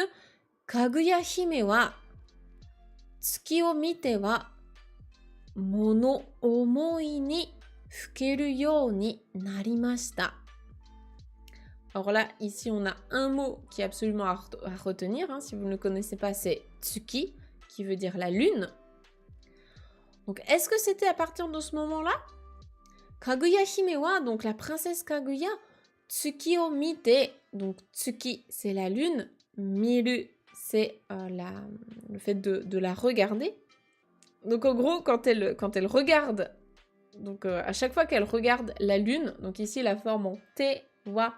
Kaguya Hime wa 月を見ては物思いにふけるようになりました。Alors là, ici, on a un mot qui est absolument à retenir. Hein. Si vous ne le connaissez pas, c'est tsuki, qui veut dire la lune. Donc, est-ce que c'était à partir de ce moment-là? Kaguya Hime wa, donc la princesse Kaguya, tsuki o mite, donc tsuki, c'est la lune, miru, c'est le fait de la regarder. Donc, en gros, quand elle regarde, donc à chaque fois qu'elle regarde la lune, donc ici, la forme en te wa,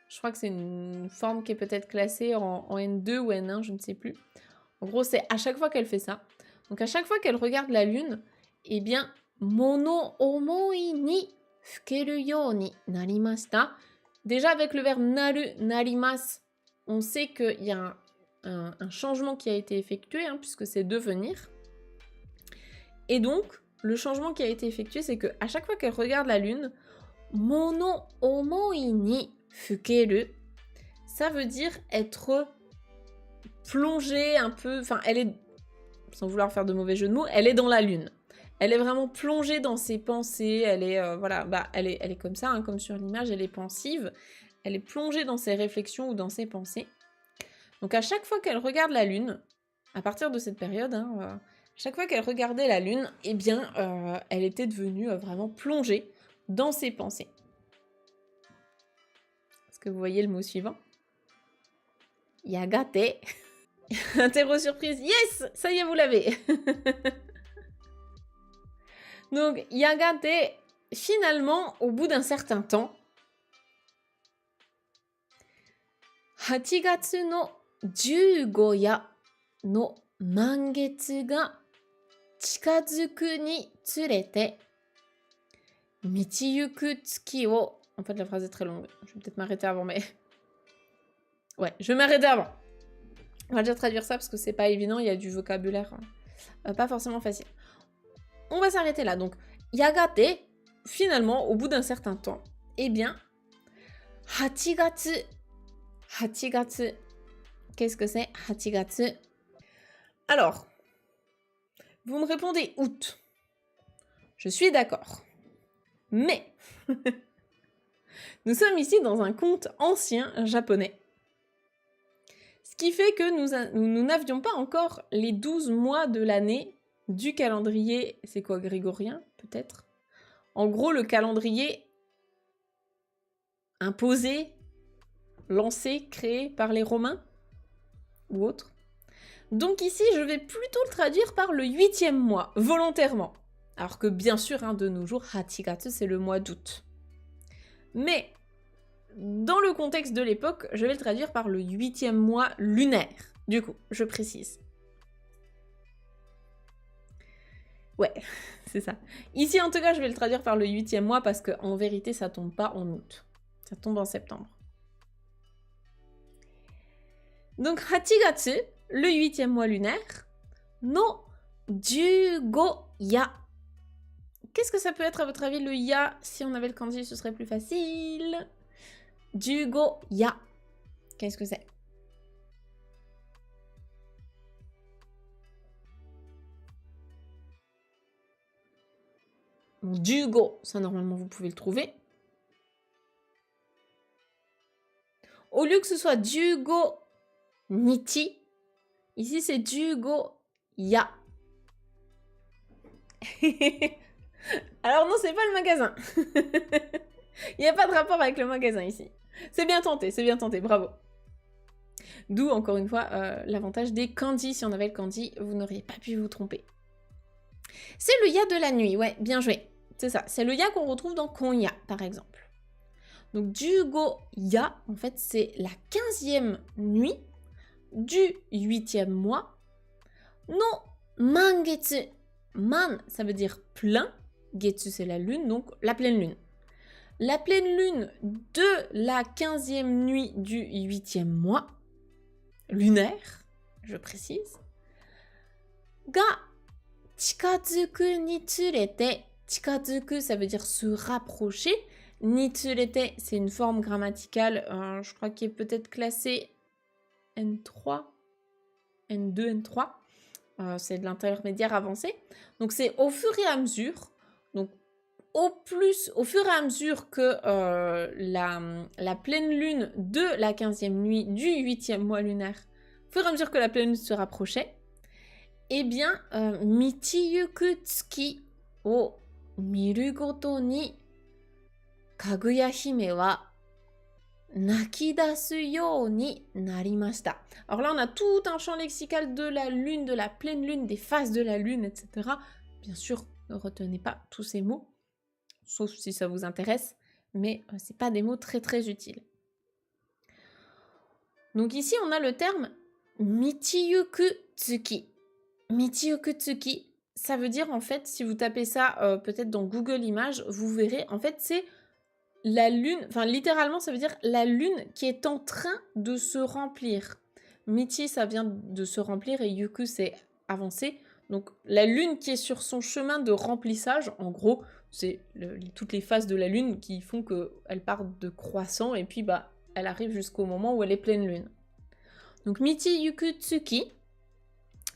je crois que c'est une forme qui est peut-être classée en N2 ou N1, je ne sais plus. En gros, c'est à chaque fois qu'elle fait ça. Donc, à chaque fois qu'elle regarde la lune, eh bien, mono omoi ni fukeru you ni narimashita. Déjà, avec le verbe naru, narimasu, on sait qu'il y a un changement qui a été effectué, hein, puisque c'est devenir. Et donc, le changement qui a été effectué, c'est qu'à chaque fois qu'elle regarde la lune, mono omoi ni fukeru, ça veut dire être plongée un peu, enfin elle est, sans vouloir faire de mauvais jeu de mots, elle est dans la lune. Elle est vraiment plongée dans ses pensées, elle est, voilà, bah, elle est comme ça, hein, comme sur l'image, elle est pensive, elle est plongée dans ses réflexions ou dans ses pensées. Donc à chaque fois qu'elle regarde la lune, à partir de cette période, hein, chaque fois qu'elle regardait la lune, eh bien, elle était devenue vraiment plongée dans ses pensées. Que vous voyez le mot suivant. Yagate. Interro surprise. Yes! Ça y est, vous l'avez. Donc, yagate, finalement, au bout d'un certain temps, Hachigatsu no 15 ya no mangetsu ga chikazuku ni tsurete michiyuku tsuki wo. En fait, la phrase est très longue. Je vais peut-être m'arrêter avant, mais... Ouais, je vais m'arrêter avant. On va déjà traduire ça parce que c'est pas évident, il y a du vocabulaire pas forcément facile. On va s'arrêter là. Donc, yagate, finalement, au bout d'un certain temps, eh bien, hachigatsu. Hachigatsu. Qu'est-ce que c'est hachigatsu? Alors, vous me répondez août. Je suis d'accord. Mais... Nous sommes ici dans un conte ancien japonais. Ce qui fait que nous n'avions pas encore les 12 mois de l'année du calendrier, c'est quoi, grégorien, peut-être? En gros, le calendrier imposé, lancé, créé par les Romains ou autres. Donc ici, je vais plutôt le traduire par le 8e mois, volontairement. Alors que bien sûr, hein, de nos jours, Hachigatsu, c'est le mois d'août. Mais, dans le contexte de l'époque, je vais le traduire par le 8e mois lunaire. Du coup, je précise. Ouais, c'est ça. Ici, en tout cas, je vais le traduire par le 8e mois parce qu'en vérité, ça tombe pas en août. Ça tombe en septembre. Donc, Hachigatsu, le 8e mois lunaire, no 15 ya. Qu'est-ce que ça peut être à votre avis, le ya? Si on avait le kanji, ce serait plus facile. 15 ya. Qu'est-ce que c'est? Bon, 15, ça normalement vous pouvez le trouver. Au lieu que ce soit 15 nichi, ici c'est 15 ya. Alors non, c'est pas le magasin. Il n'y a pas de rapport avec le magasin ici. C'est bien tenté, bravo. D'où, encore une fois, l'avantage des kanji. Si on avait le kanji, vous n'auriez pas pu vous tromper. C'est le ya de la nuit, ouais, bien joué. C'est ça, c'est le ya qu'on retrouve dans Konya, par exemple. Donc, 15 ya, en fait, c'est la 15e nuit du 8e mois. No mangetsu. Man, ça veut dire plein. Getsu, c'est la lune, donc la pleine lune. La pleine lune de la 15e nuit du 8e mois, lunaire, je précise, ga chikazuku ni tsurete. Chikazuku, ça veut dire se rapprocher. Ni tsurete, c'est une forme grammaticale, je crois qui est peut-être classée N3, N2, N3. c'est de l'intermédiaire avancé. Donc c'est au fur et à mesure, donc au fur et à mesure que la pleine lune de la 15e nuit du 8e mois lunaire, au fur et à mesure que la pleine lune se rapprochait, eh bien, Michiyuku tsuki o miru goto ni Kaguya hime wa nakidasu you ni narimashita. Alors là, on a tout un champ lexical de la lune, de la pleine lune, des phases de la lune, etc. Bien sûr, ne retenez pas tous ces mots, sauf si ça vous intéresse, mais c'est pas des mots très très utiles. Donc ici, on a le terme Michiyuku tsuki. Michiyuku tsuki, ça veut dire en fait, si vous tapez ça peut-être dans Google Images, vous verrez, en fait, c'est la lune, enfin littéralement ça veut dire la lune qui est en train de se remplir. Michi ça vient de se remplir et Yuku c'est avancer. Donc la lune qui est sur son chemin de remplissage, en gros, c'est toutes les phases de la lune qui font qu'elle part de croissant et puis bah elle arrive jusqu'au moment où elle est pleine lune. Donc Michi Yuku Tsuki,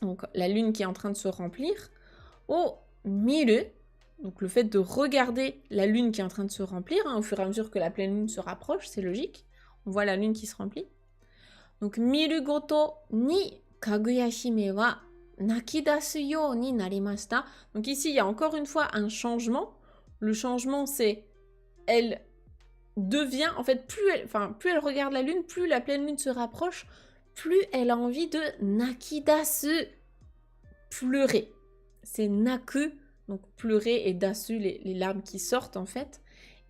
donc la lune qui est en train de se remplir, o miru, donc le fait de regarder la lune qui est en train de se remplir, au fur et à mesure que la pleine lune se rapproche, c'est logique. On voit la lune qui se remplit. Donc, miru goto ni Kaguya hime wa nakidasu you ni narimashita. Donc ici, il y a encore une fois un changement. Le changement, c'est elle devient, en fait, plus elle regarde la lune, plus la pleine lune se rapproche, plus elle a envie de nakidasu, pleurer. C'est naku, donc pleurer et dasu, les larmes qui sortent en fait,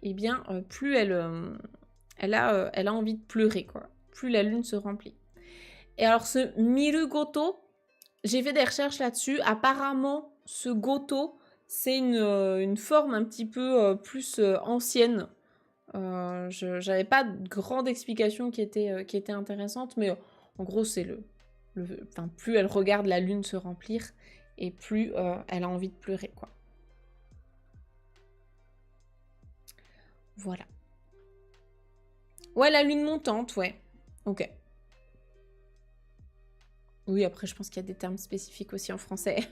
eh bien plus elle a envie de pleurer, quoi. Plus la lune se remplit. Et alors ce miru goto, j'ai fait des recherches là-dessus. Apparemment, ce goto, c'est une forme un petit peu plus ancienne. J'avais pas de grande explication qui était intéressante, mais en gros, c'est plus elle regarde la lune se remplir, et plus elle a envie de pleurer, quoi. Voilà. Ouais, la lune montante, ouais. Ok. Oui, après, je pense qu'il y a des termes spécifiques aussi en français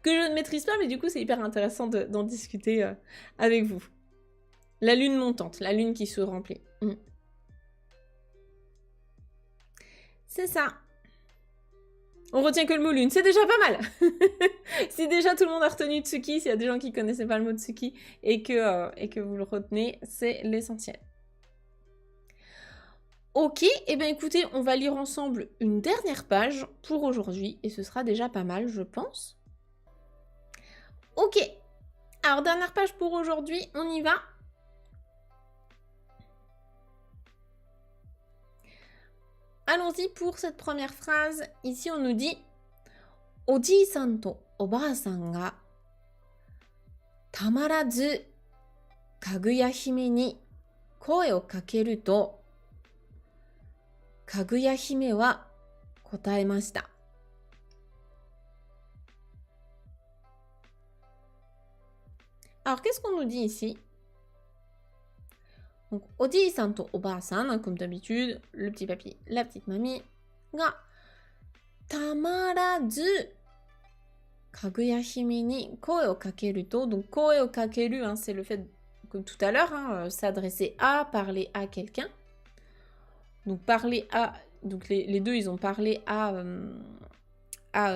que je ne maîtrise pas, mais du coup, c'est hyper intéressant d'en discuter avec vous. La lune montante, la lune qui se remplit. C'est ça. On retient que le mot lune, c'est déjà pas mal. Si déjà tout le monde a retenu Tsuki, s'il y a des gens qui connaissaient pas le mot Tsuki et que vous le retenez, c'est l'essentiel. Ok, et bien écoutez, on va lire ensemble une dernière page pour aujourd'hui et ce sera déjà pas mal, je pense. Ok, alors dernière page pour aujourd'hui, on y va. Allons-y pour cette première phrase. Ici, on nous dit « Oji-san to oba-san ga tamarazu Kaguya hime ni koe o kakeru to Kaguya hime wa kotaemashita » Alors, qu'est-ce qu'on nous dit ici? Donc, Oji-san to oba-san, comme d'habitude, le petit papy, la petite mamie, ga tamarazu Kaguya hime ni koe o kakeru to. Donc, koe o kakeru, hein, c'est le fait, comme tout à l'heure, hein, s'adresser à, parler à quelqu'un. Donc, parler à. Donc, les deux, ils ont parlé à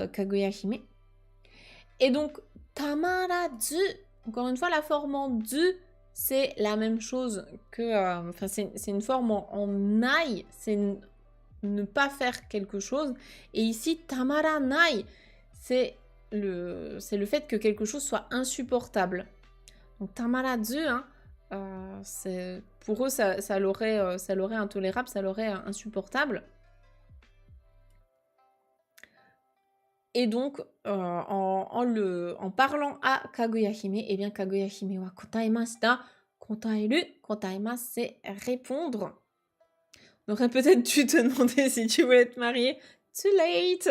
Kaguya hime. Et donc, tamarazu, encore une fois, la forme en du, c'est la même chose que... Enfin, c'est une forme en nai, c'est ne pas faire quelque chose. Et ici, tamaranai, c'est le fait que quelque chose soit insupportable. Donc, tamarazu, hein, pour eux, ça l'aurait intolérable, ça l'aurait insupportable. Et donc, en parlant à Kaguya hime, eh bien, Kaguya hime wa kotaemashita. Kotaeru, kotaemasu, c'est répondre. On aurait peut-être dû te demander si tu voulais te marier. Too late.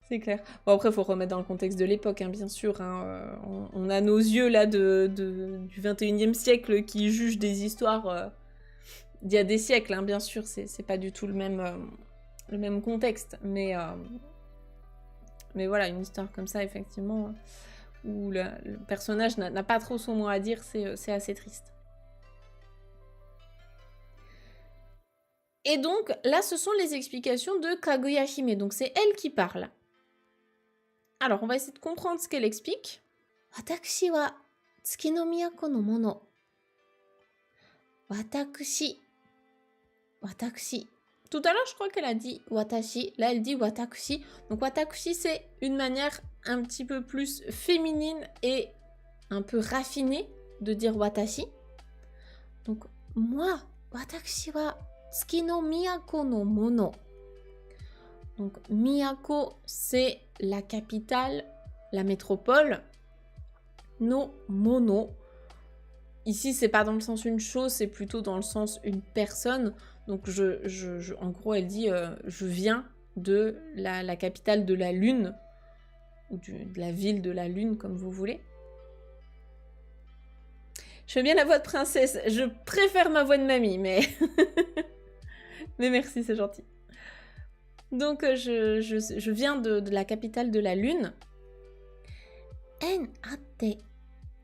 C'est clair. Bon, après, il faut remettre dans le contexte de l'époque, hein, bien sûr. Hein. On a nos yeux, là, du 21e siècle qui jugent des histoires d'il y a des siècles, hein, bien sûr. C'est pas du tout le même contexte. Mais Mais voilà, une histoire comme ça, effectivement, où le personnage n'a pas trop son mot à dire, c'est assez triste. Et donc, là, ce sont les explications de Kaguya Hime. Donc, c'est elle qui parle. Alors, on va essayer de comprendre ce qu'elle explique. Watakushi wa tsuki no miyako no mono. Watakushi. Watakushi. Tout à l'heure, je crois qu'elle a dit watashi. Là, elle dit watakushi. Donc, watakushi, c'est une manière un petit peu plus féminine et un peu raffinée de dire watashi. Donc, moi, watakushi wa tsuki no miyako no mono. Donc, Miyako, c'est la capitale, la métropole. No mono. Ici, c'est pas dans le sens une chose, c'est plutôt dans le sens une personne. Donc, en gros, elle dit je viens de la capitale de la Lune, ou de la ville de la Lune, comme vous voulez. Je fais bien la voix de princesse. Je préfère ma voix de mamie, mais... mais merci, c'est gentil. Donc, je viens de la capitale de la Lune. En atte,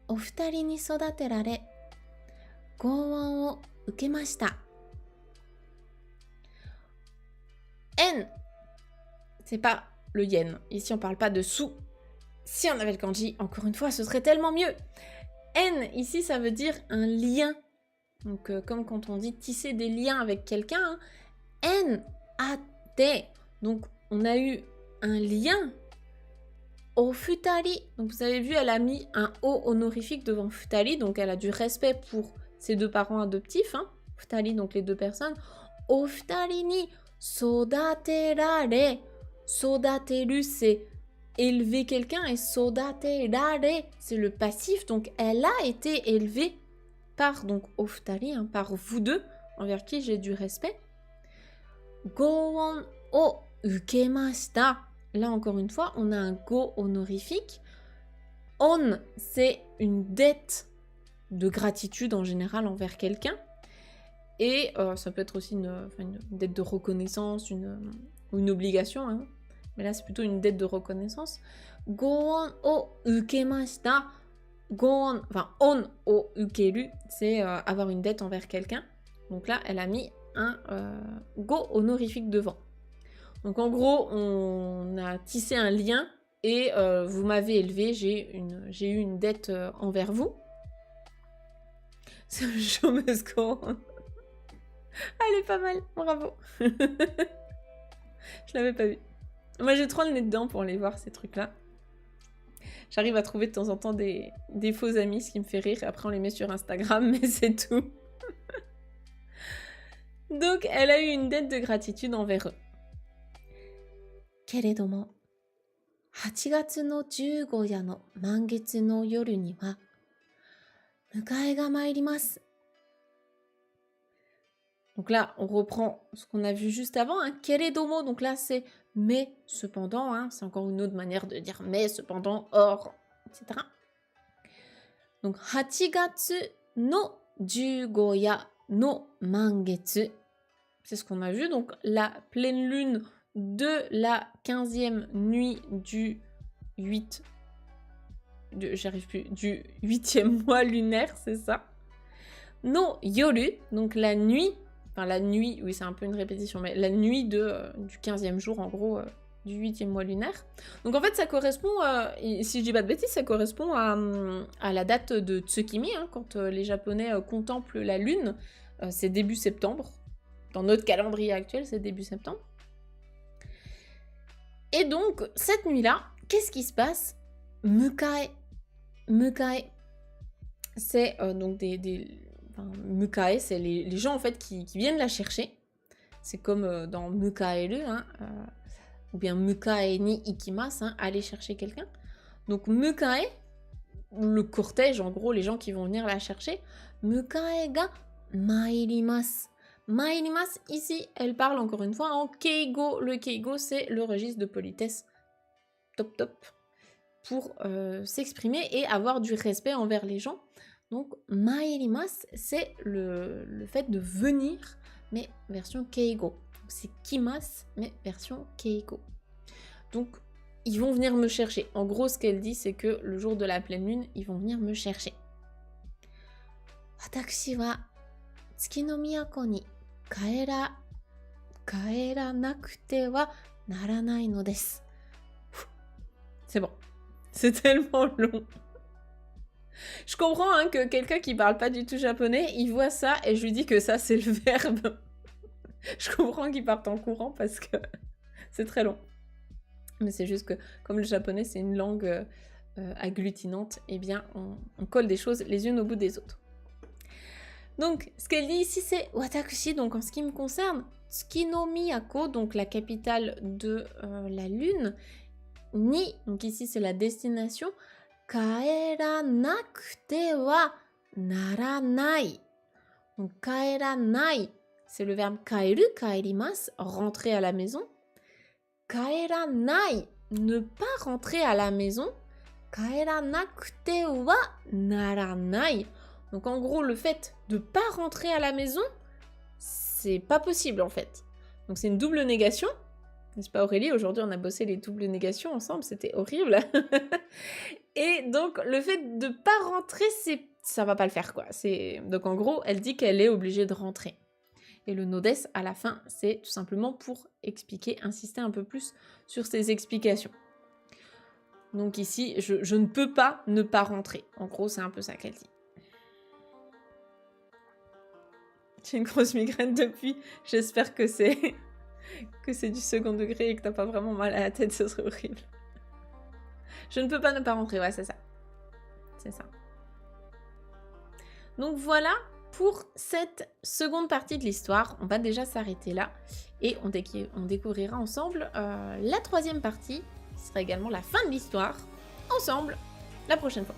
o futari ni sodaterare, gouon o ukemashita. En, c'est pas le yen. Ici, on parle pas de sous. Si on avait le kanji, encore une fois, ce serait tellement mieux. En, ici, ça veut dire un lien. Donc, comme quand on dit tisser des liens avec quelqu'un. En atte. Donc, on a eu un lien. O futari. Donc, vous avez vu, elle a mis un O honorifique devant futari. Donc, elle a du respect pour ses deux parents adoptifs. Hein. Futari, donc les deux personnes. O futari ni sodaterare. Sodateru, c'est élever quelqu'un. Et sodaterare, c'est le passif. Donc, elle a été élevée par, donc, o futari, hein, par vous deux, envers qui j'ai du respect. Gouon o ukemashita. Là, encore une fois, on a un go honorifique. On, c'est une dette de gratitude en général envers quelqu'un. Et ça peut être aussi une dette de reconnaissance, ou une obligation. Hein. Mais là, c'est plutôt une dette de reconnaissance. Gouon o ukemashita. Gouon, enfin, on o ukeru, c'est avoir une dette envers quelqu'un. Donc là, elle a mis un go honorifique devant. Donc en gros, on a tissé un lien et vous m'avez élevé, j'ai eu une dette envers vous. C'est une chômeuse con. Elle est pas mal, bravo. Je l'avais pas vu. Moi j'ai trop le nez dedans pour aller voir ces trucs-là. J'arrive à trouver de temps en temps des faux amis, ce qui me fait rire, et après on les met sur Instagram, mais c'est tout. Donc elle a eu une dette de gratitude envers eux. けれども、8月の15夜の満月の夜には、迎えが参ります。Donc là, on reprend ce qu'on a vu juste avant, hein. Keredomo, donc là c'est mais cependant, hein. C'est encore une autre manière de dire mais cependant, or, etc. Donc, 8月の15夜の満月. C'est ce qu'on a vu, donc la pleine lune de la 15e nuit du 8... du 8e mois lunaire, c'est ça. No yoru, donc la nuit, oui c'est un peu une répétition, mais la nuit du 15e jour en gros, du 8e mois lunaire. Donc en fait ça correspond, si je dis pas de bêtises, ça correspond à la date de Tsukimi, hein, quand les Japonais contemplent la lune, c'est début septembre. Dans notre calendrier actuel, c'est début septembre. Et donc, cette nuit-là, qu'est-ce qui se passe? Mukae. Mukae, c'est donc Mukae, c'est les gens en fait qui viennent la chercher. C'est comme dans Mukaeru, hein, ou bien Mukae ni ikimasu, hein, aller chercher quelqu'un. Donc Mukae, le cortège, en gros, les gens qui vont venir la chercher. Mukae ga mairimasu. Mairimasu, ici, elle parle encore une fois en keigo. Le keigo, c'est le registre de politesse top pour s'exprimer et avoir du respect envers les gens. Donc, mairimasu, c'est le fait de venir, mais version keigo. C'est kimasu, mais version keigo. Donc, ils vont venir me chercher. En gros, ce qu'elle dit, c'est que le jour de la pleine lune, ils vont venir me chercher. Watakushi wa tsuki no miyako ni kaeranakute wa naranai no desu. C'est bon. C'est tellement long. Je comprends hein, que quelqu'un qui parle pas du tout japonais, il voit ça et je lui dis que ça, c'est le verbe. Je comprends qu'il parte en courant parce que c'est très long. Mais c'est juste que, comme le japonais, c'est une langue agglutinante, eh bien, on colle des choses les unes au bout des autres. Donc, ce qu'elle dit ici, c'est Watakushi, donc en ce qui me concerne, Tsuki no Miyako, donc la capitale de la lune, ni, donc ici c'est la destination, kaeranakute wa naranai. Donc, kaeranai, c'est le verbe kaeru, kaerimasu, rentrer à la maison. Kaeranai, ne pas rentrer à la maison. Kaeranakute wa naranai. Donc en gros, le fait de pas rentrer à la maison, c'est pas possible en fait. Donc c'est une double négation. N'est-ce pas Aurélie? Aujourd'hui, on a bossé les doubles négations ensemble, c'était horrible. Et donc le fait de pas rentrer, ça va pas le faire quoi. Donc en gros, elle dit qu'elle est obligée de rentrer. Et le nodes à la fin, c'est tout simplement pour expliquer, insister un peu plus sur ces explications. Donc ici, je ne peux pas ne pas rentrer. En gros, c'est un peu ça qu'elle dit. J'ai une grosse migraine depuis. J'espère que c'est du second degré et que t'as pas vraiment mal à la tête, ce serait horrible. Je ne peux pas ne pas rentrer, ouais, c'est ça. C'est ça. Donc voilà pour cette seconde partie de l'histoire. On va déjà s'arrêter là et on découvrira ensemble la troisième partie, qui sera également la fin de l'histoire, ensemble, la prochaine fois.